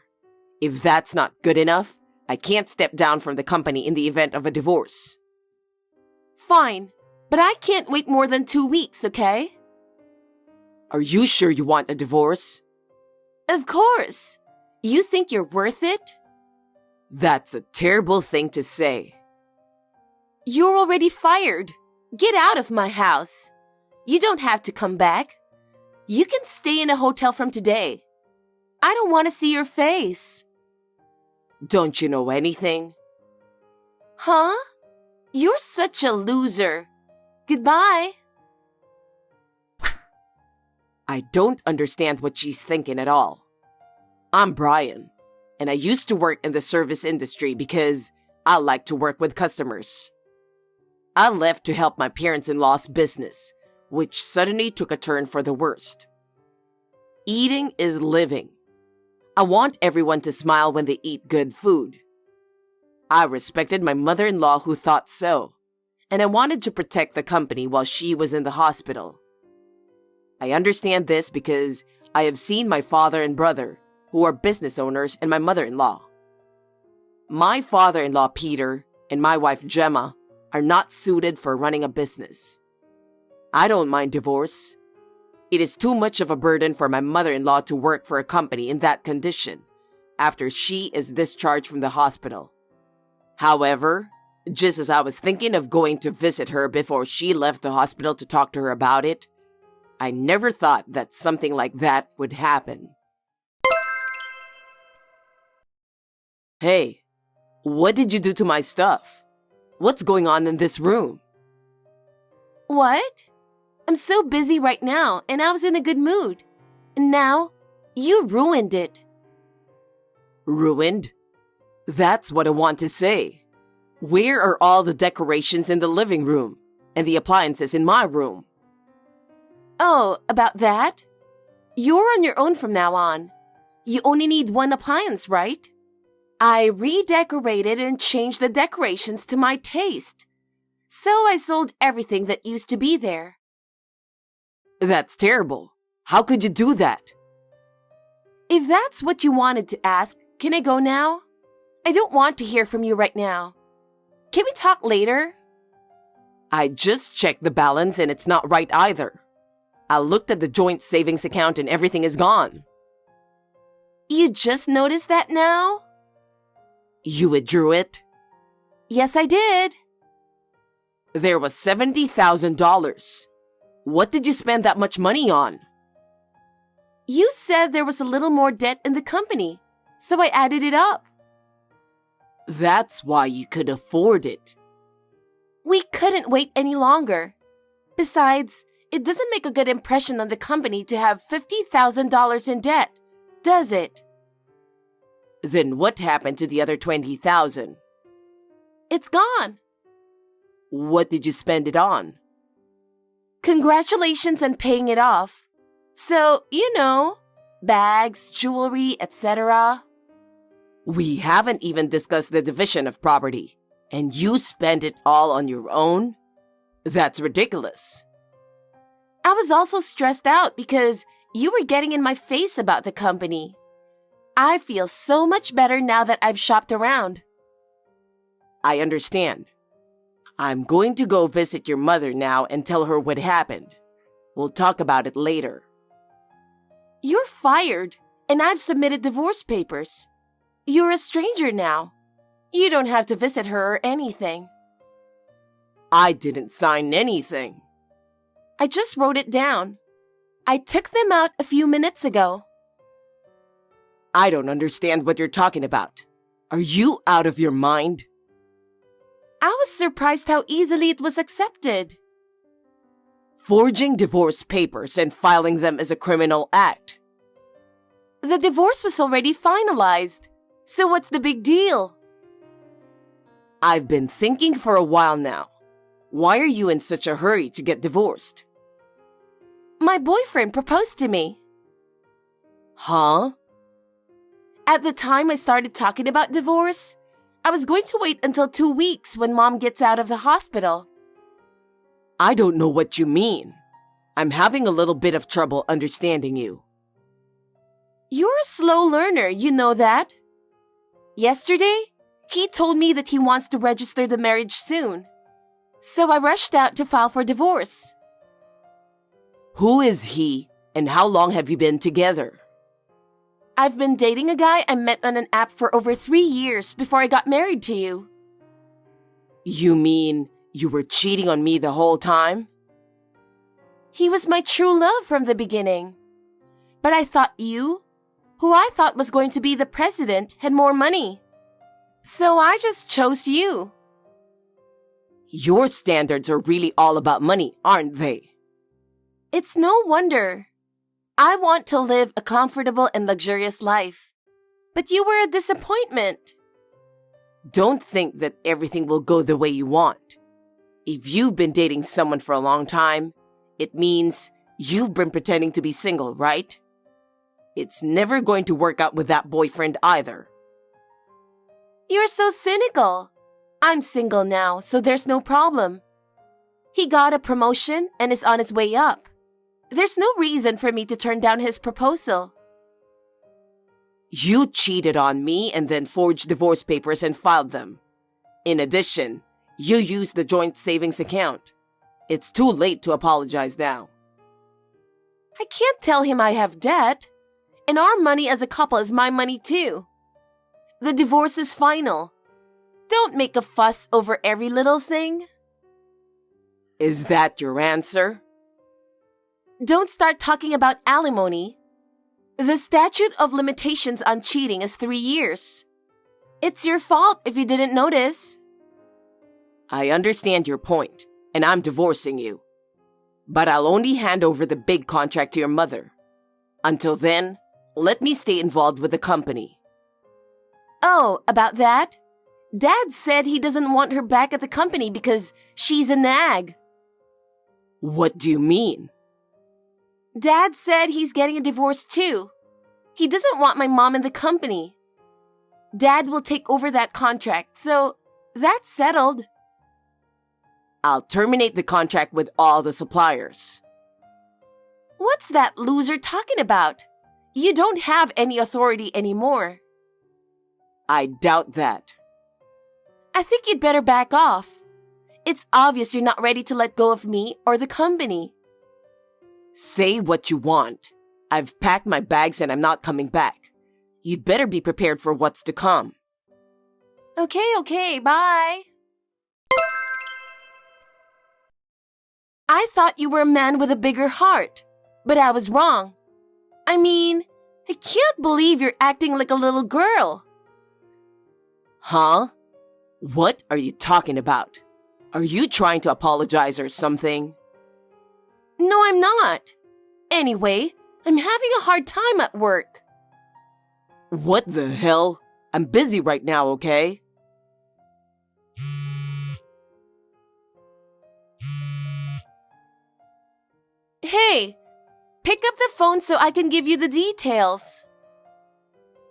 If that's not good enough, I can't step down from the company in the event of a divorce. Fine, but I can't wait more than 2 weeks, okay? Are you sure you want a divorce? Of course. You think you're worth it? That's a terrible thing to say. You're already fired. Get out of my house. You don't have to come back. You can stay in a hotel from today. I don't want to see your face. Don't you know anything? Huh? You're such a loser. Goodbye. I don't understand what she's thinking at all. I'm Brian, and I used to work in the service industry because I like to work with customers. I left to help my parents-in-law's business, which suddenly took a turn for the worst. Eating is living. I want everyone to smile when they eat good food. I respected my mother-in-law who thought so, and I wanted to protect the company while she was in the hospital. I understand this because I have seen my father and brother, who are business owners, and my mother-in-law. My father-in-law, Peter, and my wife, Gemma, are not suited for running a business. I don't mind divorce. It is too much of a burden for my mother-in-law to work for a company in that condition after she is discharged from the hospital. However, just as I was thinking of going to visit her before she left the hospital to talk to her about it, I never thought that something like that would happen. Hey, what did you do to my stuff? What's going on in this room? What? I'm so busy right now, and I was in a good mood. And now, you ruined it. Ruined? That's what I want to say. Where are all the decorations in the living room and the appliances in my room? Oh, about that? You're on your own from now on. You only need one appliance, right? I redecorated and changed the decorations to my taste. So I sold everything that used to be there. That's terrible. How could you do that? If that's what you wanted to ask, can I go now? I don't want to hear from you right now. Can we talk later? I just checked the balance and it's not right either. I looked at the joint savings account and everything is gone. You just noticed that now? You withdrew it? Yes, I did. There was $70,000. What did you spend that much money on? You said there was a little more debt in the company, so I added it up. That's why you could afford it. We couldn't wait any longer. Besides, it doesn't make a good impression on the company to have $50,000 in debt, does it? Then what happened to the other $20,000? It's gone. What did you spend it on? Congratulations on paying it off. So, bags, jewelry, etc. We haven't even discussed the division of property, and you spend it all on your own? That's ridiculous. I was also stressed out because you were getting in my face about the company. I feel so much better now that I've shopped around. I understand. I'm going to go visit your mother now and tell her what happened. We'll talk about it later. You're fired, and I've submitted divorce papers. You're a stranger now. You don't have to visit her or anything. I didn't sign anything. I just wrote it down. I took them out a few minutes ago. I don't understand what you're talking about. Are you out of your mind? I was surprised how easily it was accepted. Forging divorce papers and filing them is a criminal act. The divorce was already finalized. So what's the big deal? I've been thinking for a while now. Why are you in such a hurry to get divorced? My boyfriend proposed to me. Huh? At the time I started talking about divorce, I was going to wait until 2 weeks when Mom gets out of the hospital. I don't know what you mean. I'm having a little bit of trouble understanding you. You're a slow learner, you know that. Yesterday, he told me that he wants to register the marriage soon. So I rushed out to file for divorce. Who is he, and how long have you been together? I've been dating a guy I met on an app for over 3 years before I got married to you. You mean you were cheating on me the whole time? He was my true love from the beginning. But I thought you, who I thought was going to be the president, had more money. So I just chose you. Your standards are really all about money, aren't they? It's no wonder. I want to live a comfortable and luxurious life. But you were a disappointment. Don't think that everything will go the way you want. If you've been dating someone for a long time, it means you've been pretending to be single, right? It's never going to work out with that boyfriend either. You're so cynical. I'm single now, so there's no problem. He got a promotion and is on his way up. There's no reason for me to turn down his proposal. You cheated on me and then forged divorce papers and filed them. In addition, you used the joint savings account. It's too late to apologize now. I can't tell him I have debt. And our money as a couple is my money too. The divorce is final. Don't make a fuss over every little thing. Is that your answer? Don't start talking about alimony. The statute of limitations on cheating is 3 years. It's your fault if you didn't notice. I understand your point, and I'm divorcing you. But I'll only hand over the big contract to your mother. Until then, let me stay involved with the company. Oh, about that? Dad said he doesn't want her back at the company because she's a nag. What do you mean? Dad said he's getting a divorce too. He doesn't want my mom in the company. Dad will take over that contract, so that's settled. I'll terminate the contract with all the suppliers. What's that loser talking about? You don't have any authority anymore. I doubt that. I think you'd better back off. It's obvious you're not ready to let go of me or the company. Say what you want. I've packed my bags and I'm not coming back. You'd better be prepared for what's to come. Okay, bye. I thought you were a man with a bigger heart, but I was wrong. I mean, I can't believe you're acting like a little girl. Huh? What are you talking about? Are you trying to apologize or something? No, I'm not. Anyway, I'm having a hard time at work. What the hell? I'm busy right now, okay? Hey, pick up the phone so I can give you the details.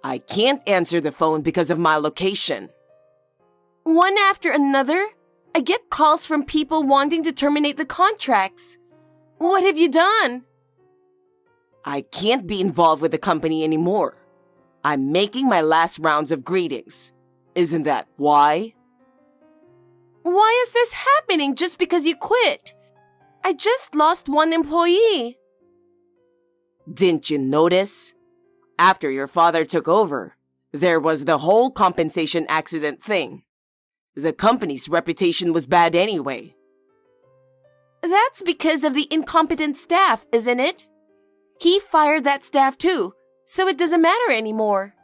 I can't answer the phone because of my location. One after another? I get calls from people wanting to terminate the contracts. What have you done? I can't be involved with the company anymore. I'm making my last rounds of greetings. Isn't that why? Why is this happening just because you quit? I just lost one employee. Didn't you notice? After your father took over, there was the whole compensation accident thing. The company's reputation was bad anyway. That's because of the incompetent staff, isn't it? He fired that staff too, so it doesn't matter anymore.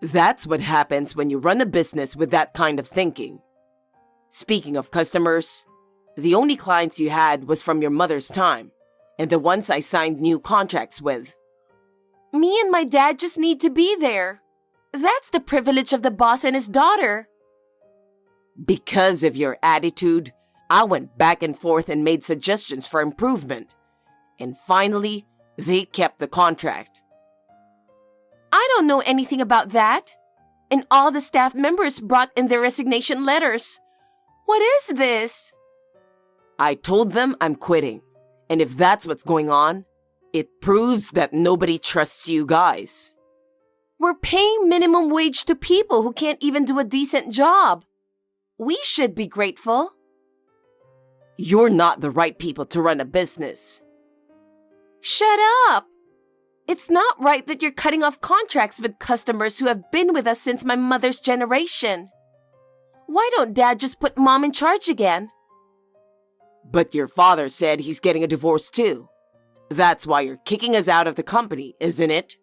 That's what happens when you run a business with that kind of thinking. Speaking of customers, the only clients you had was from your mother's time, and the ones I signed new contracts with. Me and my dad just need to be there. That's the privilege of the boss and his daughter. Because of your attitude, I went back and forth and made suggestions for improvement. And finally, they kept the contract. I don't know anything about that. And all the staff members brought in their resignation letters. What is this? I told them I'm quitting. And if that's what's going on, it proves that nobody trusts you guys. We're paying minimum wage to people who can't even do a decent job. We should be grateful. You're not the right people to run a business. Shut up! It's not right that you're cutting off contracts with customers who have been with us since my mother's generation. Why don't Dad just put Mom in charge again? But your father said he's getting a divorce too. That's why you're kicking us out of the company, isn't it?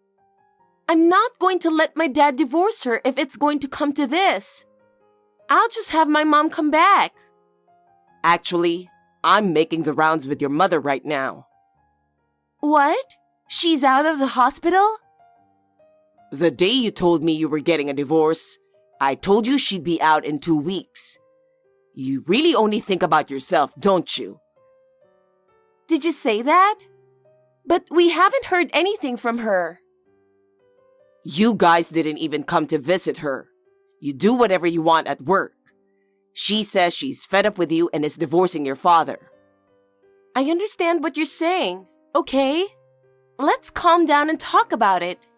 I'm not going to let my dad divorce her if it's going to come to this. I'll just have my mom come back. Actually, I'm making the rounds with your mother right now. What? She's out of the hospital? The day you told me you were getting a divorce, I told you she'd be out in 2 weeks. You really only think about yourself, don't you? Did you say that? But we haven't heard anything from her. You guys didn't even come to visit her. You do whatever you want at work. She says she's fed up with you and is divorcing your father. I understand what you're saying, okay? Let's calm down and talk about it.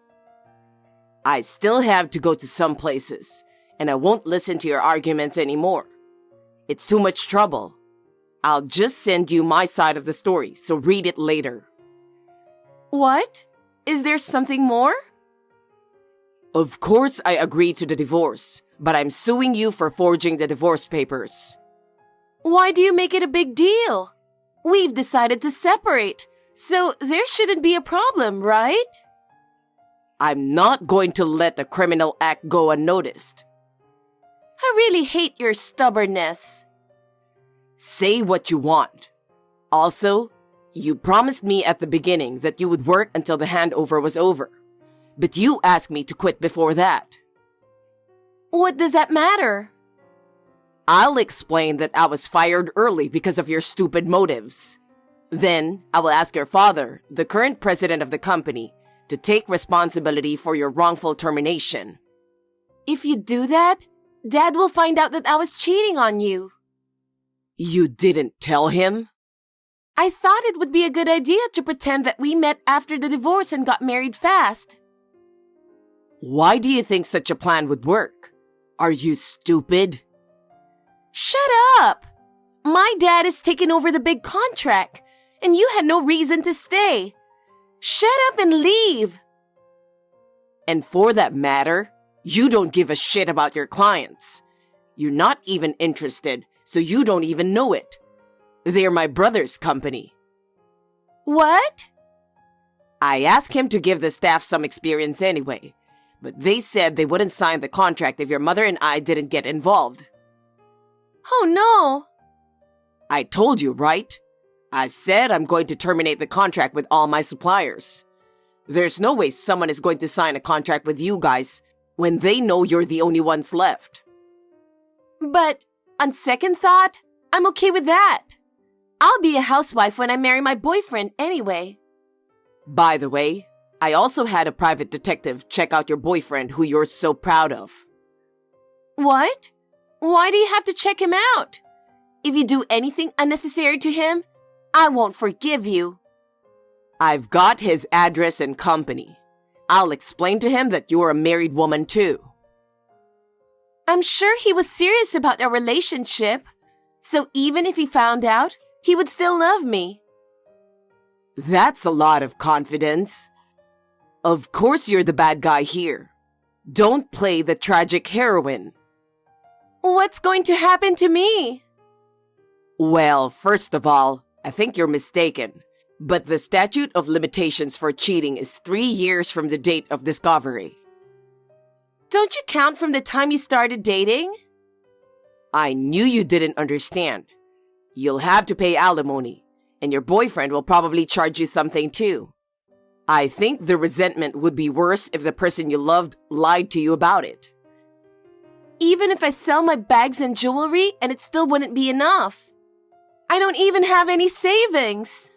I still have to go to some places, and I won't listen to your arguments anymore. It's too much trouble. I'll just send you my side of the story, so read it later. What? Is there something more? Of course I agreed to the divorce, but I'm suing you for forging the divorce papers. Why do you make it a big deal? We've decided to separate, so there shouldn't be a problem, right? I'm not going to let the criminal act go unnoticed. I really hate your stubbornness. Say what you want. Also, you promised me at the beginning that you would work until the handover was over. But you asked me to quit before that. What does that matter? I'll explain that I was fired early because of your stupid motives. Then, I will ask your father, the current president of the company, to take responsibility for your wrongful termination. If you do that, Dad will find out that I was cheating on you. You didn't tell him? I thought it would be a good idea to pretend that we met after the divorce and got married fast. Why do you think such a plan would work? Are you stupid? Shut up! My dad is taking over the big contract, and you had no reason to stay. Shut up and leave! And for that matter, you don't give a shit about your clients. You're not even interested, so you don't even know it. They're my brother's company. What? I asked him to give the staff some experience anyway, but they said they wouldn't sign the contract if your mother and I didn't get involved. Oh no! I told you, right? I said I'm going to terminate the contract with all my suppliers. There's no way someone is going to sign a contract with you guys when they know you're the only ones left. But, on second thought, I'm okay with that. I'll be a housewife when I marry my boyfriend anyway. By the way, I also had a private detective check out your boyfriend who you're so proud of. What? Why do you have to check him out? If you do anything unnecessary to him, I won't forgive you. I've got his address and company. I'll explain to him that you're a married woman too. I'm sure he was serious about our relationship, so even if he found out, he would still love me. That's a lot of confidence. Of course you're the bad guy here. Don't play the tragic heroine. What's going to happen to me? Well, first of all, I think you're mistaken. But the statute of limitations for cheating is 3 years from the date of discovery. Don't you count from the time you started dating? I knew you didn't understand. You'll have to pay alimony, and your boyfriend will probably charge you something too. I think the resentment would be worse if the person you loved lied to you about it. Even if I sell my bags and jewelry and it still wouldn't be enough. I don't even have any savings.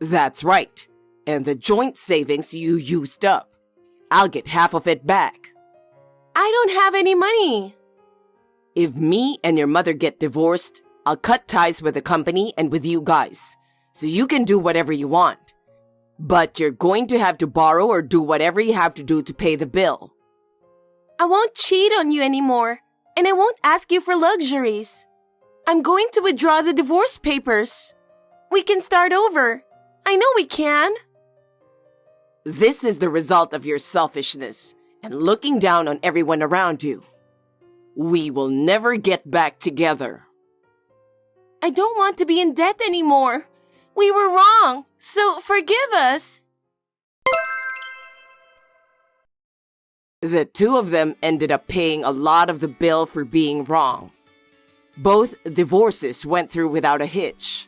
That's right. And the joint savings you used up. I'll get half of it back. I don't have any money. If me and your mother get divorced, I'll cut ties with the company and with you guys, so you can do whatever you want. But you're going to have to borrow or do whatever you have to do to pay the bill. I won't cheat on you anymore, and I won't ask you for luxuries. I'm going to withdraw the divorce papers. We can start over. I know we can. This is the result of your selfishness and looking down on everyone around you. We will never get back together. I don't want to be in debt anymore. We were wrong, so forgive us. The two of them ended up paying a lot of the bill for being wrong. Both divorces went through without a hitch.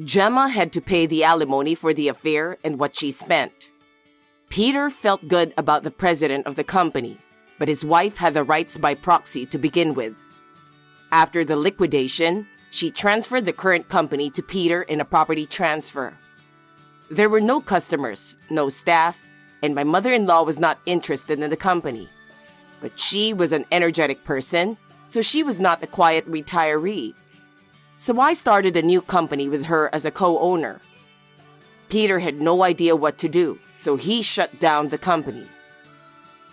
Gemma had to pay the alimony for the affair and what she spent. Peter felt good about the president of the company, but his wife had the rights by proxy to begin with. After the liquidation, she transferred the current company to Peter in a property transfer. There were no customers, no staff, and my mother-in-law was not interested in the company. But she was an energetic person, so she was not a quiet retiree. So I started a new company with her as a co-owner. Peter had no idea what to do, so he shut down the company.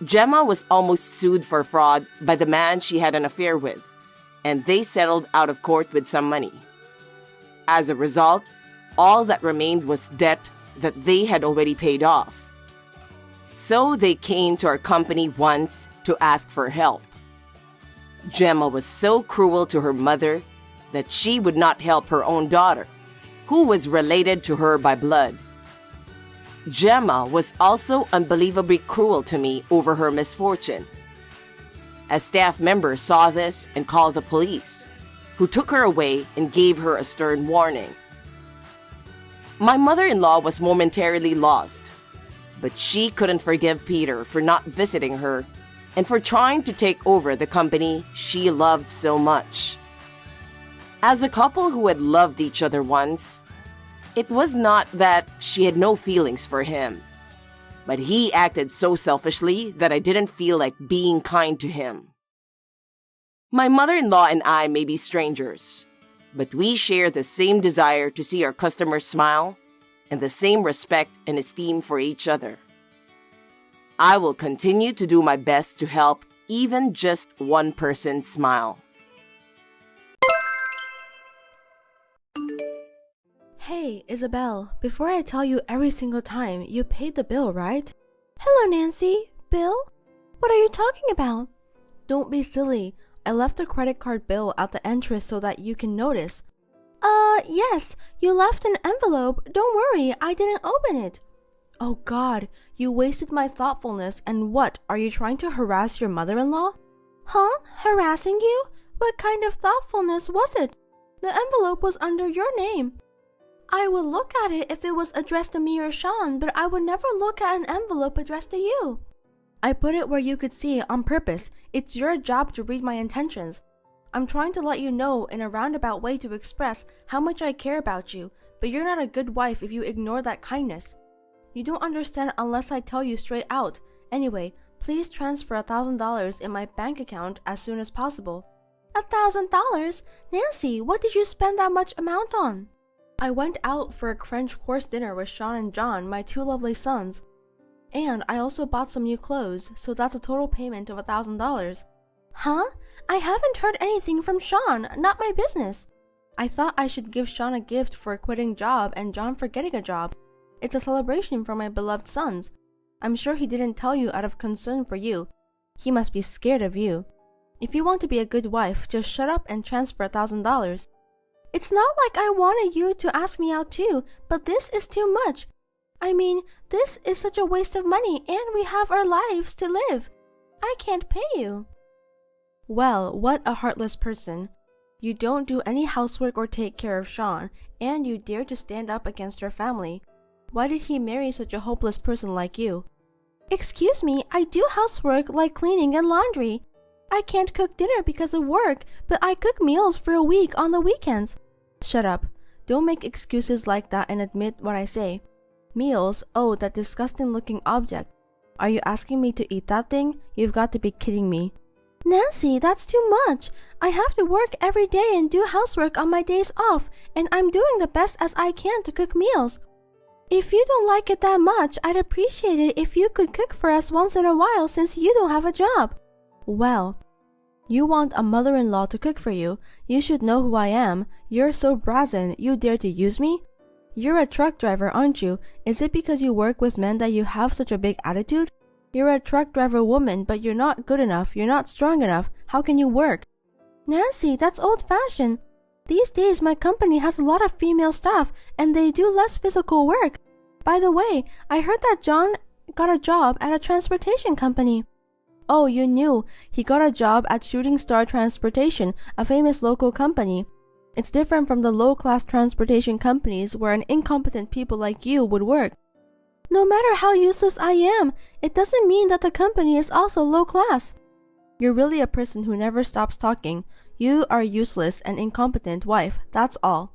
Gemma was almost sued for fraud by the man she had an affair with, and they settled out of court with some money. As a result, all that remained was debt that they had already paid off. So they came to our company once to ask for help. Gemma was so cruel to her mother that she would not help her own daughter, who was related to her by blood. Gemma was also unbelievably cruel to me over her misfortune. A staff member saw this and called the police, who took her away and gave her a stern warning. My mother-in-law was momentarily lost, but she couldn't forgive Peter for not visiting her and for trying to take over the company she loved so much. As a couple who had loved each other once, it was not that she had no feelings for him, but he acted so selfishly that I didn't feel like being kind to him. My mother-in-law and I may be strangers, but we share the same desire to see our customers smile and the same respect and esteem for each other. I will continue to do my best to help even just one person smile. Hey, Isabel, before I tell you every single time, you paid the bill, right? Hello, Nancy. Bill? What are you talking about? Don't be silly. I left the credit card bill at the entrance so that you can notice. Yes, you left an envelope. Don't worry, I didn't open it. Oh God, you wasted my thoughtfulness, and what, are you trying to harass your mother-in-law? Huh? Harassing you? What kind of thoughtfulness was it? The envelope was under your name. I would look at it if it was addressed to me or Sean, but I would never look at an envelope addressed to you. I put it where you could see it on purpose. It's your job to read my intentions. I'm trying to let you know in a roundabout way to express how much I care about you, but you're not a good wife if you ignore that kindness. You don't understand unless I tell you straight out. Anyway, please transfer $1,000 in my bank account as soon as possible. $1,000? Nancy, what did you spend that much amount on? I went out for a French course dinner with Sean and John, my two lovely sons. And I also bought some new clothes, so that's a total payment of $1,000. Huh? I haven't heard anything from Sean, not my business. I thought I should give Sean a gift for quitting job and John for getting a job. It's a celebration for my beloved sons. I'm sure he didn't tell you out of concern for you. He must be scared of you. If you want to be a good wife, just shut up and transfer $1,000. It's not like I wanted you to ask me out too, but this is too much. I mean, this is such a waste of money and we have our lives to live. I can't pay you. Well, what a heartless person. You don't do any housework or take care of Sean, and you dare to stand up against your family. Why did he marry such a hopeless person like you? Excuse me, I do housework like cleaning and laundry. I can't cook dinner because of work, but I cook meals for a week on the weekends. Shut up. Don't make excuses like that and admit what I say. Meals? Oh, that disgusting looking object. Are you asking me to eat that thing? You've got to be kidding me. Nancy, that's too much. I have to work every day and do housework on my days off, and I'm doing the best as I can to cook meals. If you don't like it that much, I'd appreciate it if you could cook for us once in a while since you don't have a job. Well, you want a mother-in-law to cook for you. You should know who I am. You're so brazen, you dare to use me? You're a truck driver, aren't you? Is it because you work with men that you have such a big attitude? You're a truck driver woman, but you're not good enough. You're not strong enough. How can you work? Nancy, that's old-fashioned. These days, my company has a lot of female staff, and they do less physical work. By the way, I heard that John got a job at a transportation company. Oh, you knew. He got a job at Shooting Star Transportation, a famous local company. It's different from the low-class transportation companies where an incompetent people like you would work. No matter how useless I am, it doesn't mean that the company is also low-class. You're really a person who never stops talking. You are a useless and incompetent wife, that's all.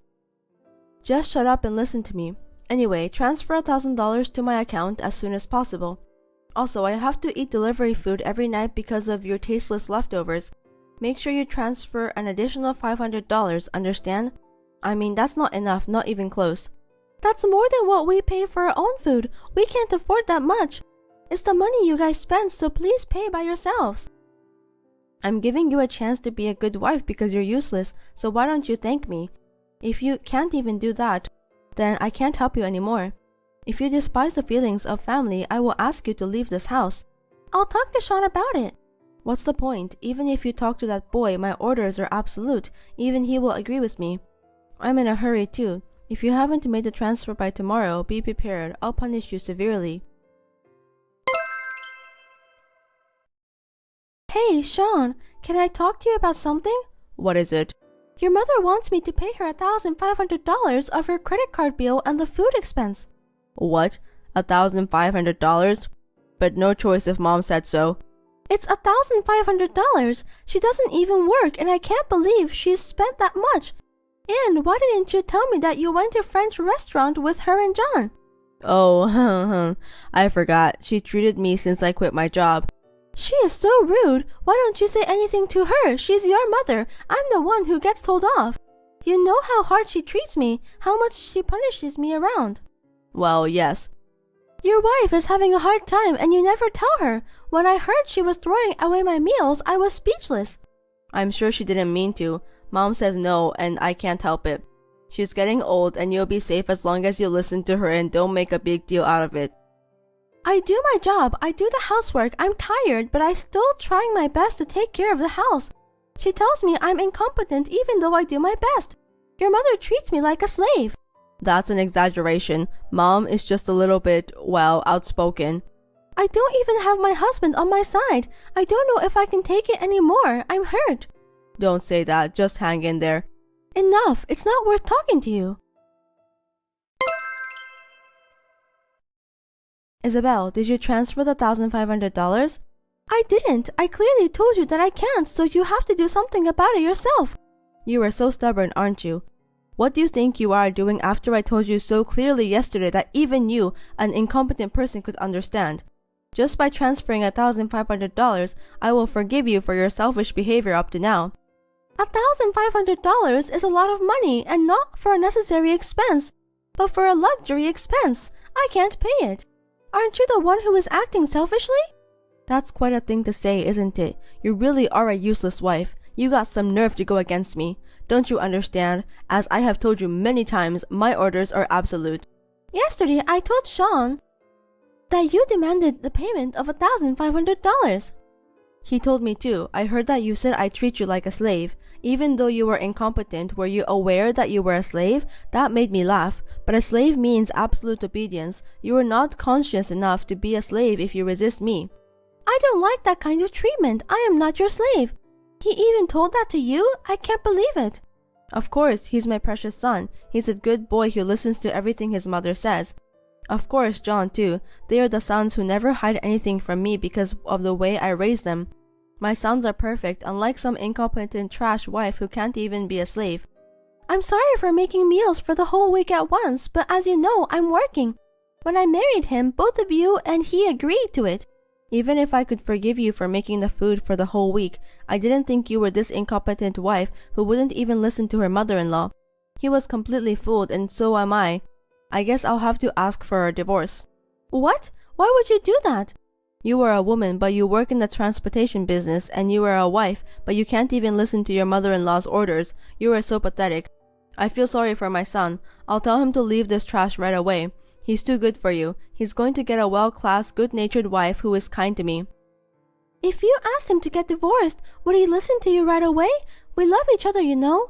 Just shut up and listen to me. Anyway, transfer $1,000 to my account as soon as possible. Also, I have to eat delivery food every night because of your tasteless leftovers. Make sure you transfer an additional $500, understand? I mean, that's not enough, not even close. That's more than what we pay for our own food. We can't afford that much. It's the money you guys spend, so please pay by yourselves. I'm giving you a chance to be a good wife because you're useless, so why don't you thank me? If you can't even do that, then I can't help you anymore. If you despise the feelings of family, I will ask you to leave this house. I'll talk to Sean about it. What's the point? Even if you talk to that boy, my orders are absolute. Even he will agree with me. I'm in a hurry too. If you haven't made the transfer by tomorrow, be prepared. I'll punish you severely. Hey, Sean, can I talk to you about something? What is it? Your mother wants me to pay her $1,500 of her credit card bill and the food expense. What? $1,500? But no choice if Mom said so. It's $1,500. She doesn't even work, and I can't believe she's spent that much. And why didn't you tell me that you went to a French restaurant with her and John? Oh, I forgot. She treated me since I quit my job. She is so rude. Why don't you say anything to her? She's your mother. I'm the one who gets told off. You know how hard she treats me, how much she punishes me around. Well, yes. Your wife is having a hard time and you never tell her. When I heard she was throwing away my meals, I was speechless. I'm sure she didn't mean to. Mom says no, and I can't help it. She's getting old, and you'll be safe as long as you listen to her and don't make a big deal out of it. I do my job. I do the housework. I'm tired, but I'm still trying my best to take care of the house. She tells me I'm incompetent even though I do my best. Your mother treats me like a slave. That's an exaggeration. Mom is just a little bit, well, outspoken. I don't even have my husband on my side. I don't know if I can take it anymore. I'm hurt. Don't say that. Just hang in there. Enough. It's not worth talking to you. Isabel, did you transfer the $1,500? I didn't. I clearly told you that I can't, so you have to do something about it yourself. You are so stubborn, aren't you? What do you think you are doing after I told you so clearly yesterday that even you, an incompetent person, could understand? Just by transferring $1,500, I will forgive you for your selfish behavior up to now. $1,500 is a lot of money and not for a necessary expense, but for a luxury expense. I can't pay it. Aren't you the one who is acting selfishly? That's quite a thing to say, isn't it? You really are a useless wife. You got some nerve to go against me. Don't you understand? As I have told you many times, my orders are absolute. Yesterday, I told Sean that you demanded the payment of $1,500. He told me too. I heard that you said I treat you like a slave. Even though you were incompetent, were you aware that you were a slave? That made me laugh. But a slave means absolute obedience. You are not conscious enough to be a slave if you resist me. I don't like that kind of treatment. I am not your slave. He even told that to you? I can't believe it. Of course, he's my precious son. He's a good boy who listens to everything his mother says. Of course, John too. They are the sons who never hide anything from me because of the way I raise them. My sons are perfect, unlike some incompetent trash wife who can't even be a slave. I'm sorry for making meals for the whole week at once, but as you know, I'm working. When I married him, both of you and he agreed to it. Even if I could forgive you for making the food for the whole week, I didn't think you were this incompetent wife who wouldn't even listen to her mother-in-law. He was completely fooled, and so am I. I guess I'll have to ask for a divorce. What? Why would you do that? You are a woman, but you work in the transportation business, and you are a wife, but you can't even listen to your mother-in-law's orders. You are so pathetic. I feel sorry for my son. I'll tell him to leave this trash right away. He's too good for you. He's going to get a well-class, good-natured wife who is kind to me. If you asked him to get divorced, would he listen to you right away? We love each other, you know.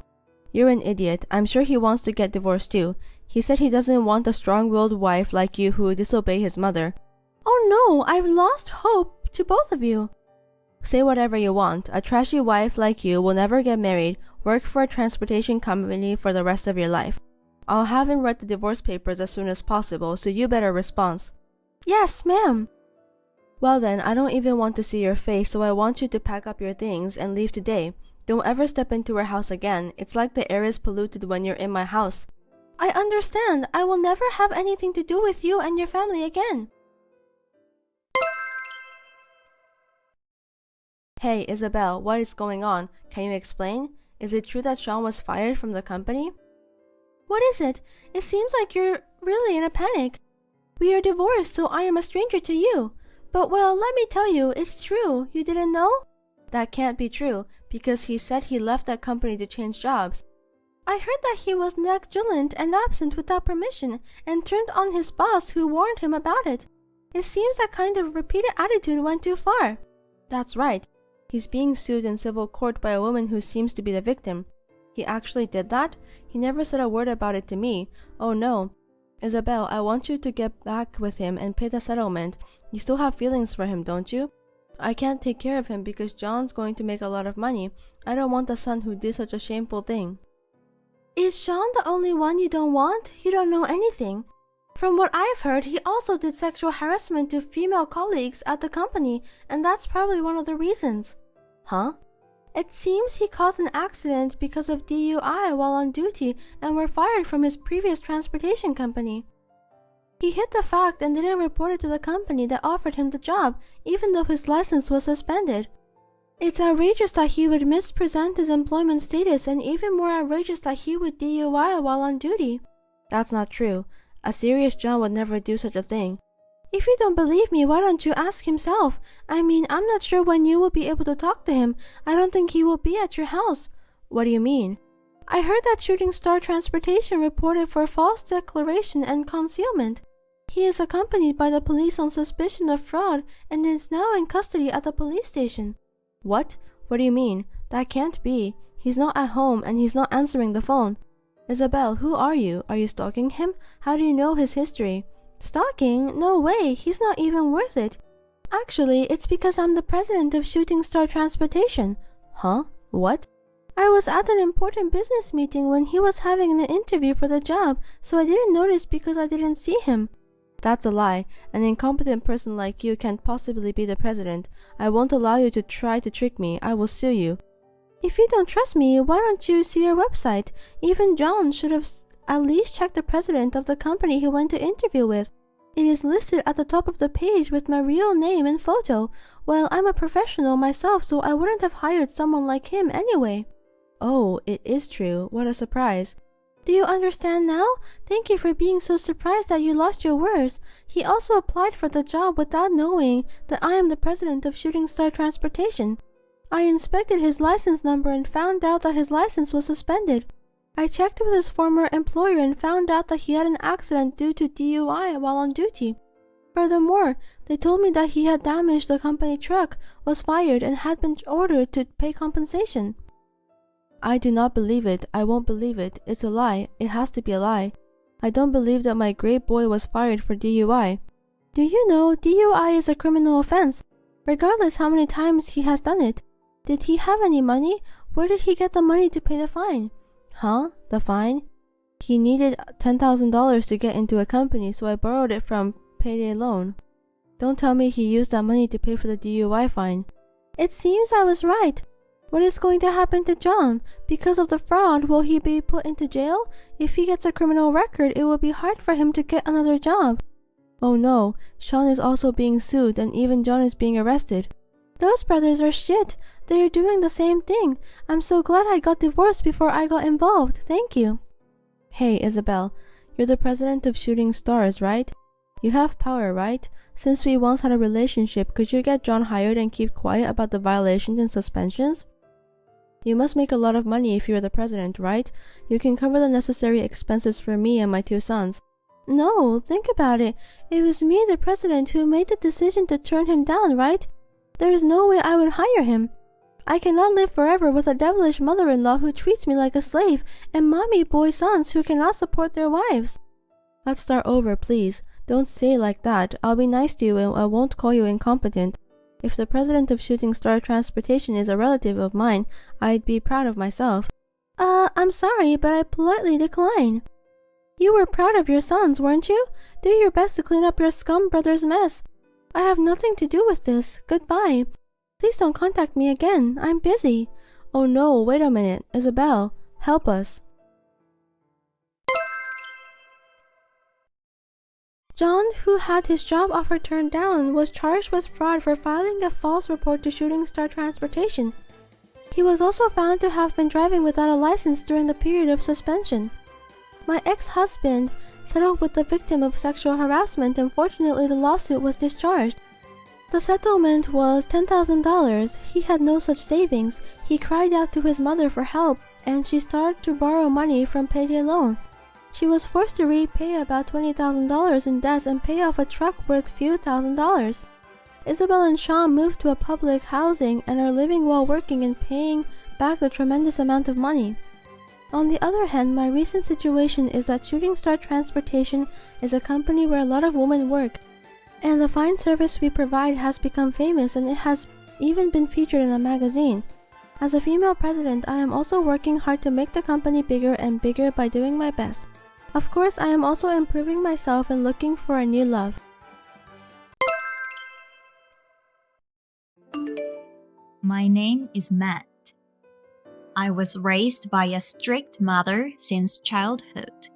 You're an idiot. I'm sure he wants to get divorced too. He said he doesn't want a strong-willed wife like you who would disobey his mother. Oh no, I've lost hope to both of you. Say whatever you want. A trashy wife like you will never get married, work for a transportation company for the rest of your life. I'll have him write the divorce papers as soon as possible, so you better respond. Yes, ma'am. Well then, I don't even want to see your face, so I want you to pack up your things and leave today. Don't ever step into our house again. It's like the air is polluted when you're in my house. I understand. I will never have anything to do with you and your family again. Hey, Isabel, what is going on? Can you explain? Is it true that Sean was fired from the company? What is it? It seems like you're really in a panic. We are divorced, so I am a stranger to you. But well, let me tell you, it's true. You didn't know? That can't be true, because he said he left that company to change jobs. I heard that he was negligent and absent without permission, and turned on his boss who warned him about it. It seems that kind of repeated attitude went too far. That's right. He's being sued in civil court by a woman who seems to be the victim. He actually did that? He never said a word about it to me. Oh no. Isabel, I want you to get back with him and pay the settlement. You still have feelings for him, don't you? I can't take care of him because John's going to make a lot of money. I don't want a son who did such a shameful thing. Is Sean the only one you don't want? You don't know anything. From what I've heard, he also did sexual harassment to female colleagues at the company, and that's probably one of the reasons. Huh? It seems he caused an accident because of DUI while on duty and were fired from his previous transportation company. He hid the fact and didn't report it to the company that offered him the job, even though his license was suspended. It's outrageous that he would mispresent his employment status, and even more outrageous that he would DUI while on duty. That's not true. A serious John would never do such a thing. If you don't believe me, why don't you ask himself? I mean, I'm not sure when you will be able to talk to him. I don't think he will be at your house. What do you mean? I heard that Shooting Star Transportation reported for false declaration and concealment. He is accompanied by the police on suspicion of fraud and is now in custody at the police station. What? What do you mean? That can't be. He's not at home and he's not answering the phone. Isabel, who are you? Are you stalking him? How do you know his history? Stalking? No way, he's not even worth it. Actually, it's because I'm the president of Shooting Star Transportation. Huh? What? I was at an important business meeting when he was having an interview for the job, so I didn't notice because I didn't see him. That's a lie. An incompetent person like you can't possibly be the president. I won't allow you to try to trick me. I will sue you. If you don't trust me, why don't you see our website? Even John should have at least check the president of the company he went to interview with. It is listed at the top of the page with my real name and photo. Well, I'm a professional myself, so I wouldn't have hired someone like him anyway. Oh, it is true. What a surprise. Do you understand now? Thank you for being so surprised that you lost your words. He also applied for the job without knowing that I am the president of Shooting Star Transportation. I inspected his license number and found out that his license was suspended. I checked with his former employer and found out that he had an accident due to DUI while on duty. Furthermore, they told me that he had damaged the company truck, was fired, and had been ordered to pay compensation. I do not believe it. I won't believe it. It's a lie. It has to be a lie. I don't believe that my great boy was fired for DUI. Do you know DUI is a criminal offense, regardless how many times he has done it? Did he have any money? Where did he get the money to pay the fine? Huh? The fine? He needed $10,000 to get into a company, so I borrowed it from payday loan. Don't tell me he used that money to pay for the DUI fine. It seems I was right. What is going to happen to John? Because of the fraud, will he be put into jail? If he gets a criminal record, it will be hard for him to get another job. Oh no, Sean is also being sued and even John is being arrested. Those brothers are shit. They are doing the same thing. I'm so glad I got divorced before I got involved. Thank you. Hey, Isabel, you're the president of Shooting Stars, right? You have power, right? Since we once had a relationship, could you get John hired and keep quiet about the violations and suspensions? You must make a lot of money if you're the president, right? You can cover the necessary expenses for me and my 2 sons. No, think about it. It was me, the president, who made the decision to turn him down, right? There is no way I would hire him. I cannot live forever with a devilish mother-in-law who treats me like a slave and mommy boy sons who cannot support their wives. Let's start over, please. Don't say it like that. I'll be nice to you and I won't call you incompetent. If the president of Shooting Star Transportation is a relative of mine, I'd be proud of myself. I'm sorry, but I politely decline. You were proud of your sons, weren't you? Do your best to clean up your scum brother's mess. I have nothing to do with this. Goodbye. Please don't contact me again. I'm busy. Oh no, wait a minute. Isabel, help us. John, who had his job offer turned down, was charged with fraud for filing a false report to Shooting Star Transportation. He was also found to have been driving without a license during the period of suspension. My ex-husband settled with the victim of sexual harassment and fortunately the lawsuit was discharged. The settlement was $10,000. He had no such savings. He cried out to his mother for help and she started to borrow money from payday loan. She was forced to repay about $20,000 in debts and pay off a truck worth few $1,000s. Isabel and Sean moved to a public housing and are living while working and paying back the tremendous amount of money. On the other hand, my recent situation is that Shooting Star Transportation is a company where a lot of women work, and the fine service we provide has become famous and it has even been featured in a magazine. As a female president, I am also working hard to make the company bigger and bigger by doing my best. Of course, I am also improving myself and looking for a new love. My name is Matt. I was raised by a strict mother since childhood.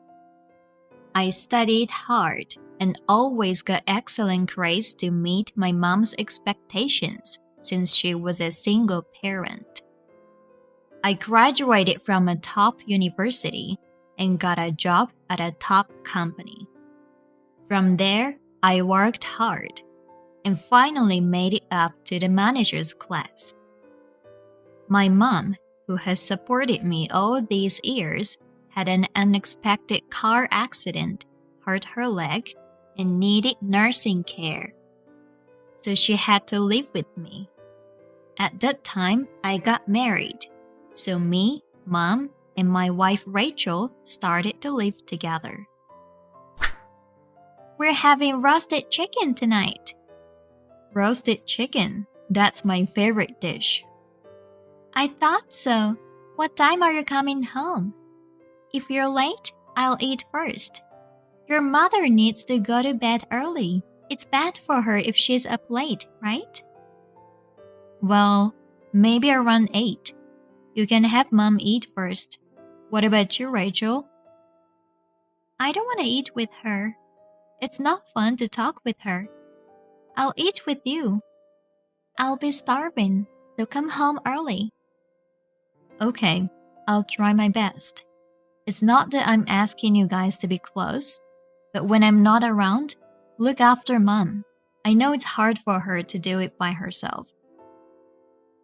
I studied hard and always got excellent grades to meet my mom's expectations since she was a single parent. I graduated from a top university and got a job at a top company. From there, I worked hard and finally made it up to the manager's class. My mom, who has supported me all these years, had an unexpected car accident, hurt her leg, and needed nursing care. So she had to live with me. At that time, I got married. So me, Mom, and my wife Rachel started to live together. We're having roasted chicken tonight. Roasted chicken, that's my favorite dish. I thought so. What time are you coming home? If you're late, I'll eat first. Your mother needs to go to bed early. It's bad for her if she's up late, right? Well, maybe around 8. You can have Mom eat first. What about you, Rachel? I don't want to eat with her. It's not fun to talk with her. I'll eat with you. I'll be starving, so come home early. Okay, I'll try my best. It's not that I'm asking you guys to be close, but when I'm not around, look after Mom. I know it's hard for her to do it by herself.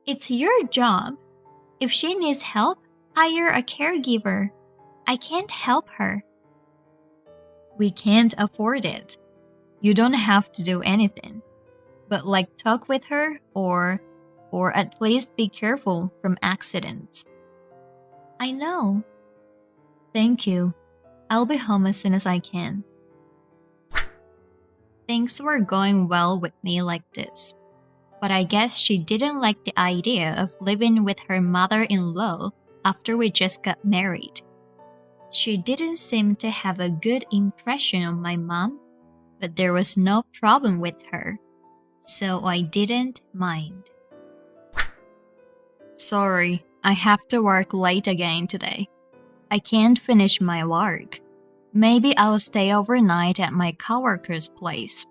It's your job. If she needs help, hire a caregiver. I can't help her. We can't afford it. You don't have to do anything. But like talk with her or at least be careful from accidents. I know. Thank you. I'll be home as soon as I can. Things were going well with me like this. But I guess she didn't like the idea of living with her mother-in-law after we just got married. She didn't seem to have a good impression of my mom, but there was no problem with her, so I didn't mind. Sorry, I have to work late again today. I can't finish my work. Maybe I'll stay overnight at my coworker's place.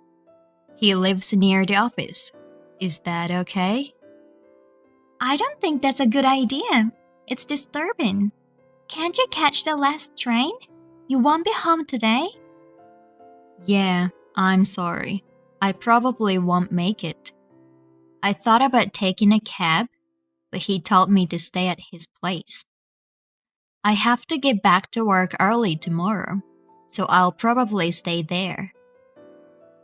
He lives near the office. Is that okay? I don't think that's a good idea. It's disturbing. Can't you catch the last train? You won't be home today? Yeah, I'm sorry. I probably won't make it. I thought about taking a cab, but he told me to stay at his place. I have to get back to work early tomorrow, so I'll probably stay there.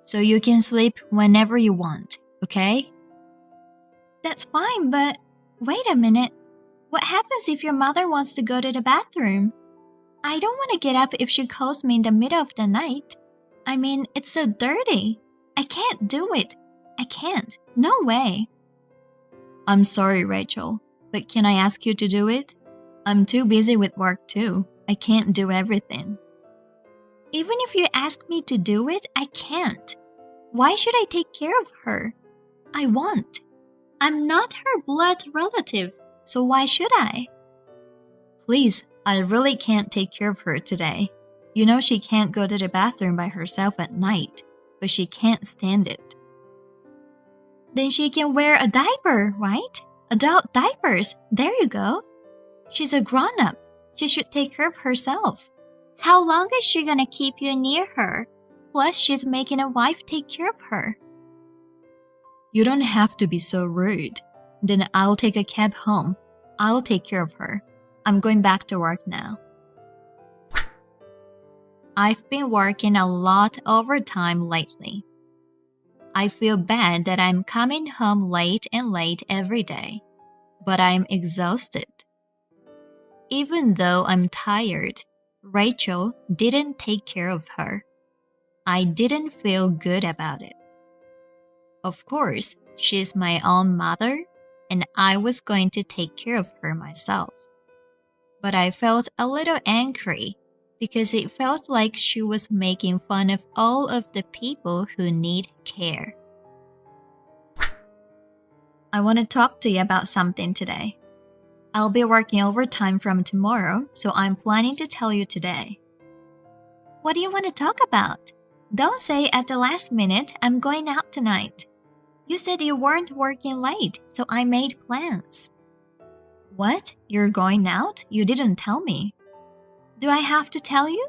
So you can sleep whenever you want, okay? That's fine, but wait a minute. What happens if your mother wants to go to the bathroom? I don't want to get up if she calls me in the middle of the night. I mean, it's so dirty. I can't do it. I can't. No way. I'm sorry, Rachel, but can I ask you to do it? I'm too busy with work too. I can't do everything. Even if you ask me to do it, I can't. Why should I take care of her? I won't. I'm not her blood relative, so why should I? Please, I really can't take care of her today. You know she can't go to the bathroom by herself at night, but she can't stand it. Then she can wear a diaper, right? Adult diapers. There you go. She's a grown-up. She should take care of herself. How long is she gonna keep you near her? Plus, she's making a wife take care of her. You don't have to be so rude. Then I'll take a cab home. I'll take care of her. I'm going back to work now. I've been working a lot overtime lately. I feel bad that I'm coming home late and late every day, but I'm exhausted. Even though I'm tired, Rachel didn't take care of her. I didn't feel good about it. Of course, she's my own mother, and I was going to take care of her myself. But I felt a little angry because it felt like she was making fun of all of the people who need care. I want to talk to you about something today. I'll be working overtime from tomorrow, so I'm planning to tell you today. What do you want to talk about? Don't say at the last minute, I'm going out tonight. You said you weren't working late, so I made plans. What? You're going out? You didn't tell me. Do I have to tell you?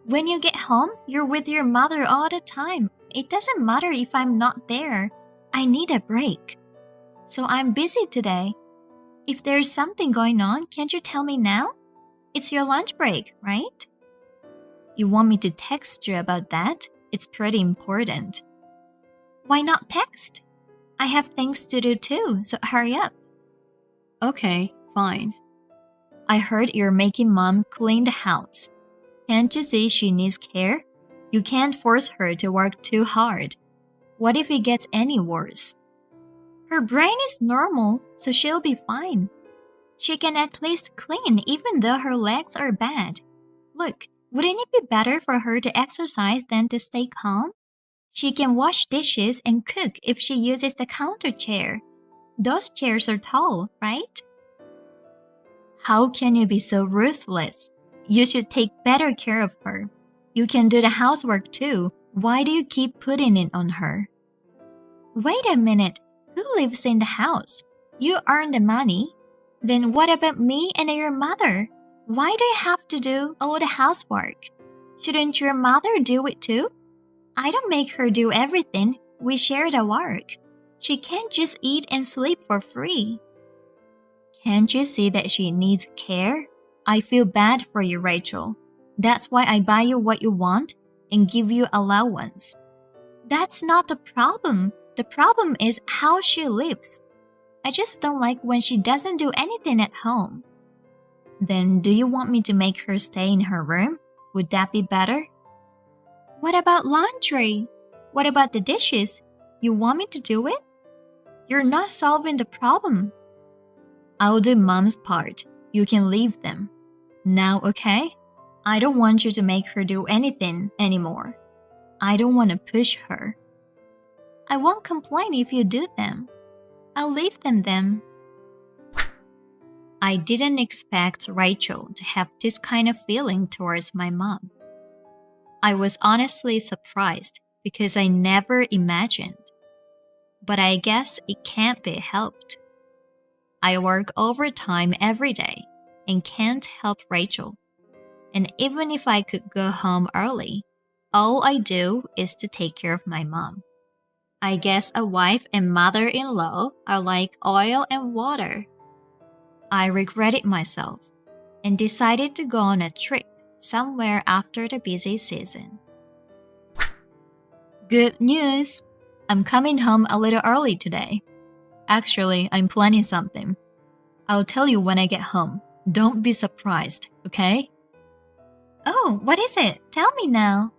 When you get home, you're with your mother all the time. It doesn't matter if I'm not there. I need a break. So I'm busy today. If there's something going on, can't you tell me now? It's your lunch break, right? You want me to text you about that? It's pretty important. Why not text? I have things to do too, so hurry up. Okay, fine. I heard you're making Mom clean the house. Can't you see she needs care? You can't force her to work too hard. What if it gets any worse? Her brain is normal, so she'll be fine. She can at least clean even though her legs are bad. Look, wouldn't it be better for her to exercise than to stay calm? She can wash dishes and cook if she uses the counter chair. Those chairs are tall, right? How can you be so ruthless? You should take better care of her. You can do the housework too. Why do you keep putting it on her? Wait a minute. Who lives in the house? You earn the money. Then what about me and your mother? Why do you have to do all the housework? Shouldn't your mother do it too? I don't make her do everything. We share the work. She can't just eat and sleep for free. Can't you see that she needs care? I feel bad for you, Rachel. That's why I buy you what you want and give you allowance. That's not the problem. The problem is how she lives. I just don't like when she doesn't do anything at home. Then do you want me to make her stay in her room? Would that be better? What about laundry? What about the dishes? You want me to do it? You're not solving the problem. I'll do Mom's part. You can leave them. Now, okay? I don't want you to make her do anything anymore. I don't want to push her. I won't complain if you do them. I'll leave them then. I didn't expect Rachel to have this kind of feeling towards my mom. I was honestly surprised because I never imagined. But I guess it can't be helped. I work overtime every day and can't help Rachel. And even if I could go home early, all I do is to take care of my mom. I guess a wife and mother-in-law are like oil and water. I regretted myself and decided to go on a trip somewhere after the busy season. Good news! I'm coming home a little early today. Actually, I'm planning something. I'll tell you when I get home. Don't be surprised, okay? Oh, what is it? Tell me now.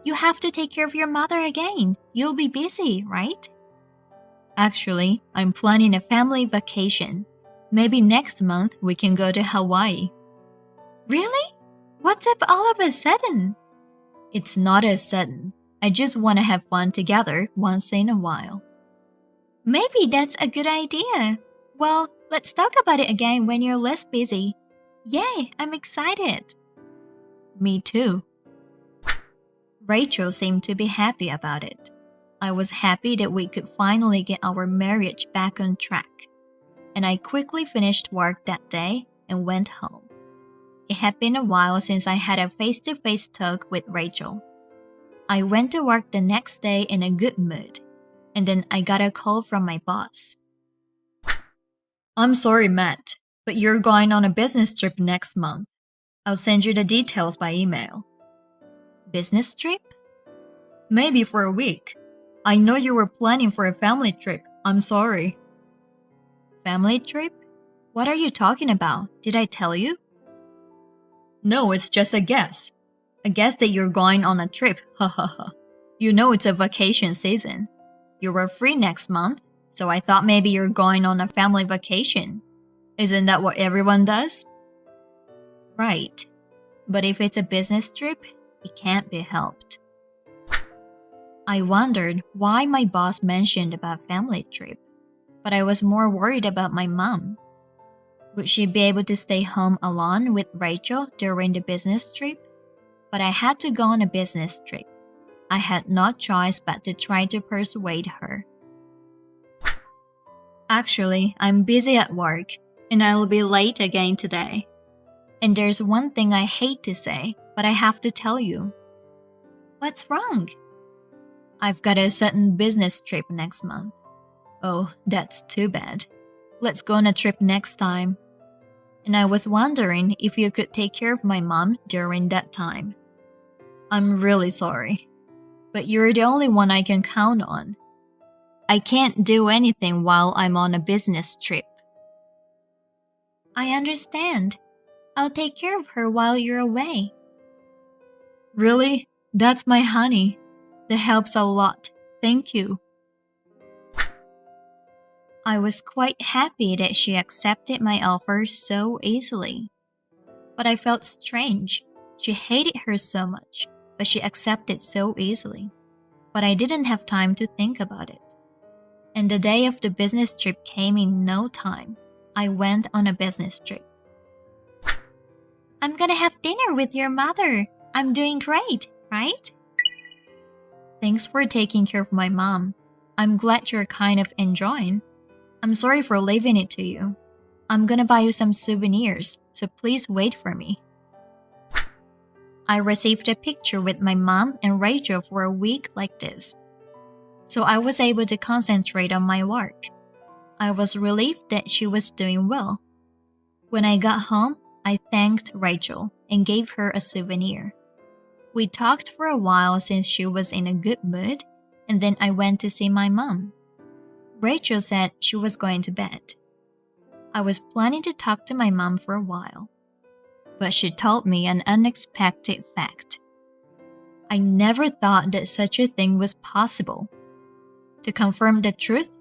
You have to take care of your mother again. You'll be busy, right? Actually, I'm planning a family vacation. Maybe next month we can go to Hawaii. Really? What's up all of a sudden? It's not as sudden. I just want to have fun together once in a while. Maybe that's a good idea. Well, let's talk about it again when you're less busy. Yay, I'm excited. Me too. Rachel seemed to be happy about it. I was happy that we could finally get our marriage back on track. And I quickly finished work that day and went home. It had been a while since I had a face-to-face talk with Rachel. I went to work the next day in a good mood, and then I got a call from my boss. I'm sorry, Matt, but you're going on a business trip next month. I'll send you the details by email. Business trip? Maybe for a week. I know you were planning for a family trip. I'm sorry. Family trip? What are you talking about? Did I tell you? No, it's just a guess. A guess that you're going on a trip. Ha ha ha. You know it's a vacation season. You were free next month, so I thought maybe you're going on a family vacation. Isn't that what everyone does? Right. But if it's a business trip, it can't be helped. I wondered why my boss mentioned about family trip, but I was more worried about my mom. Would she be able to stay home alone with Rachel during the business trip? But I had to go on a business trip. I had no choice but to try to persuade her. Actually, I'm busy at work, and I will be late again today. And there's one thing I hate to say, but I have to tell you. What's wrong? I've got a sudden business trip next month. Oh, that's too bad. Let's go on a trip next time. And I was wondering if you could take care of my mom during that time. I'm really sorry, but you're the only one I can count on. I can't do anything while I'm on a business trip. I understand. I'll take care of her while you're away. Really? That's my honey. That helps a lot. Thank you. I was quite happy that she accepted my offer so easily. But I felt strange. She hated her so much, but she accepted so easily. But I didn't have time to think about it. And the day of the business trip came in no time. I went on a business trip. I'm gonna have dinner with your mother. I'm doing great, right? Thanks for taking care of my mom. I'm glad you're kind of enjoying. I'm sorry for leaving it to you. I'm gonna buy you some souvenirs, so please wait for me. I received a picture with my mom and Rachel for a week like this, so I was able to concentrate on my work. I was relieved that she was doing well. When I got home, I thanked Rachel and gave her a souvenir. We talked for a while since she was in a good mood, and then I went to see my mom. Rachel said she was going to bed. I was planning to talk to my mom for a while, but she told me an unexpected fact. I never thought that such a thing was possible. To confirm the truth,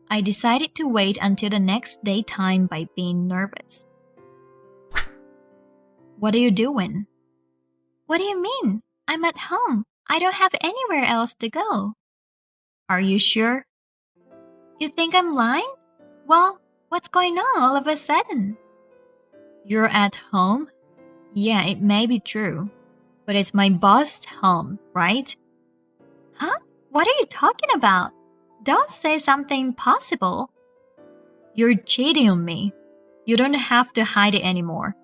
I decided to wait until the next daytime by being nervous. What are you doing? What do you mean? I'm at home. I don't have anywhere else to go. Are you sure? You think I'm lying? Well, what's going on all of a sudden? You're at home? Yeah, it may be true, but it's my boss's home, right? Huh? What are you talking about? Don't say something impossible. You're cheating on me. You don't have to hide it anymore.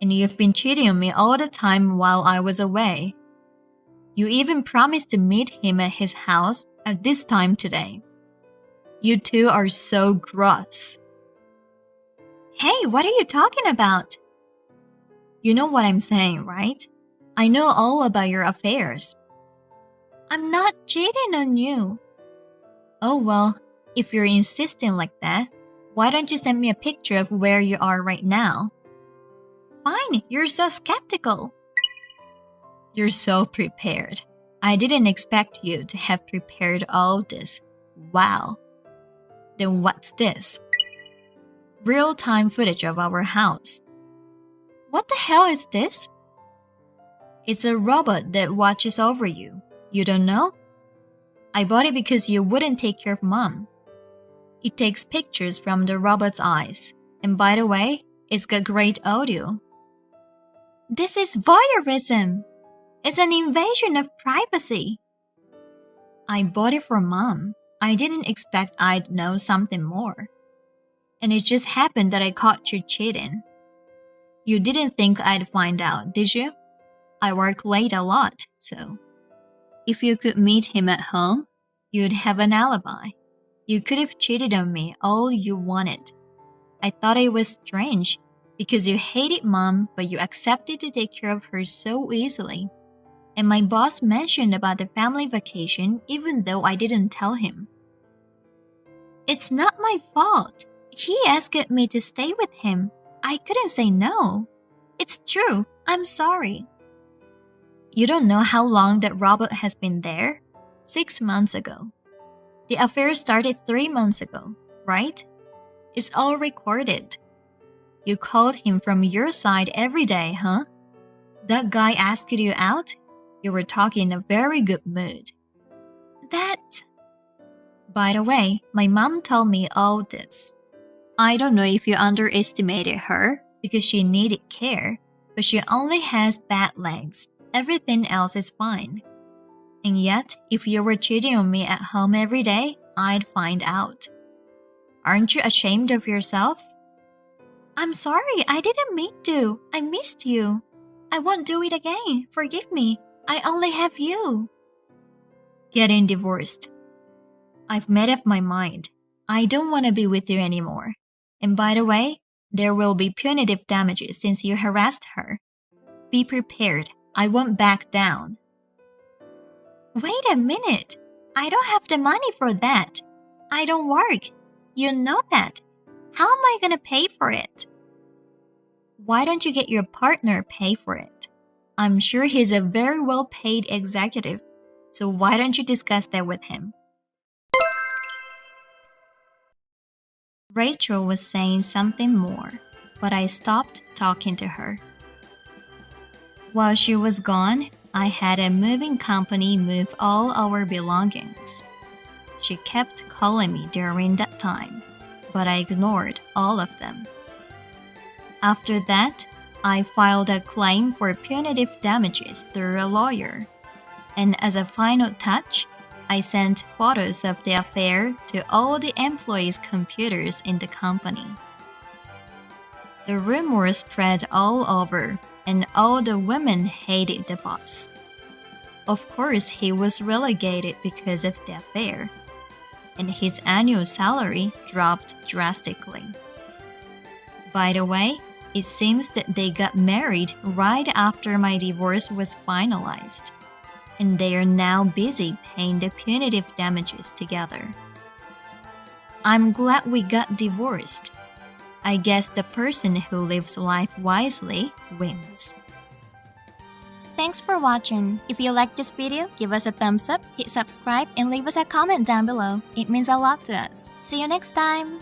And you've been cheating on me all the time while I was away. You even promised to meet him at his house at this time today. You two are so gross. Hey, what are you talking about? You know what I'm saying, right? I know all about your affairs. I'm not cheating on you. Oh well, if you're insisting like that, why don't you send me a picture of where you are right now? Fine, you're so skeptical. You're so prepared. I didn't expect you to have prepared all this. Wow. Then what's this? Real-time footage of our house. What the hell is this? It's a robot that watches over you. You don't know? I bought it because you wouldn't take care of Mom. It takes pictures from the robot's eyes. And by the way, it's got great audio. This is voyeurism. It's an invasion of privacy. I bought it for Mom. I didn't expect I'd know something more. And it just happened that I caught you cheating. You didn't think I'd find out, did you? I work late a lot, so. If you could meet him at home, you'd have an alibi. You could have cheated on me all you wanted. I thought it was strange because you hated Mom, but you accepted to take care of her so easily. And my boss mentioned about the family vacation even though I didn't tell him. It's not my fault. He asked me to stay with him. I couldn't say no. It's true. I'm sorry. You don't know how long that robot has been there? 6 months ago. The affair started 3 months ago, right? It's all recorded. You called him from your side every day, huh? That guy asked you out? You were talking in a very good mood. By the way, my mom told me all this. I don't know if you underestimated her because she needed care, but she only has bad legs. Everything else is fine. And yet, if you were cheating on me at home every day, I'd find out. Aren't you ashamed of yourself? I'm sorry, I didn't mean to. I missed you. I won't do it again. Forgive me. I only have you. Getting divorced. I've made up my mind. I don't want to be with you anymore. And by the way, there will be punitive damages since you harassed her. Be prepared. I won't back down. Wait a minute. I don't have the money for that. I don't work. You know that. How am I going to pay for it? Why don't you get your partner pay for it? I'm sure he's a very well-paid executive, so why don't you discuss that with him? Rachel was saying something more, but I stopped talking to her. While she was gone, I had a moving company move all our belongings. She kept calling me during that time, but I ignored all of them. After that, I filed a claim for punitive damages through a lawyer. And as a final touch, I sent photos of the affair to all the employees' computers in the company. The rumors spread all over, and all the women hated the boss. Of course, he was relegated because of the affair, and his annual salary dropped drastically. By the way, it seems that they got married right after my divorce was finalized, and they are now busy paying the punitive damages together. I'm glad we got divorced. I guess the person who lives life wisely wins. Thanks for watching. If you liked this video, give us a thumbs up, hit subscribe, and leave us a comment down below. It means a lot to us. See you next time!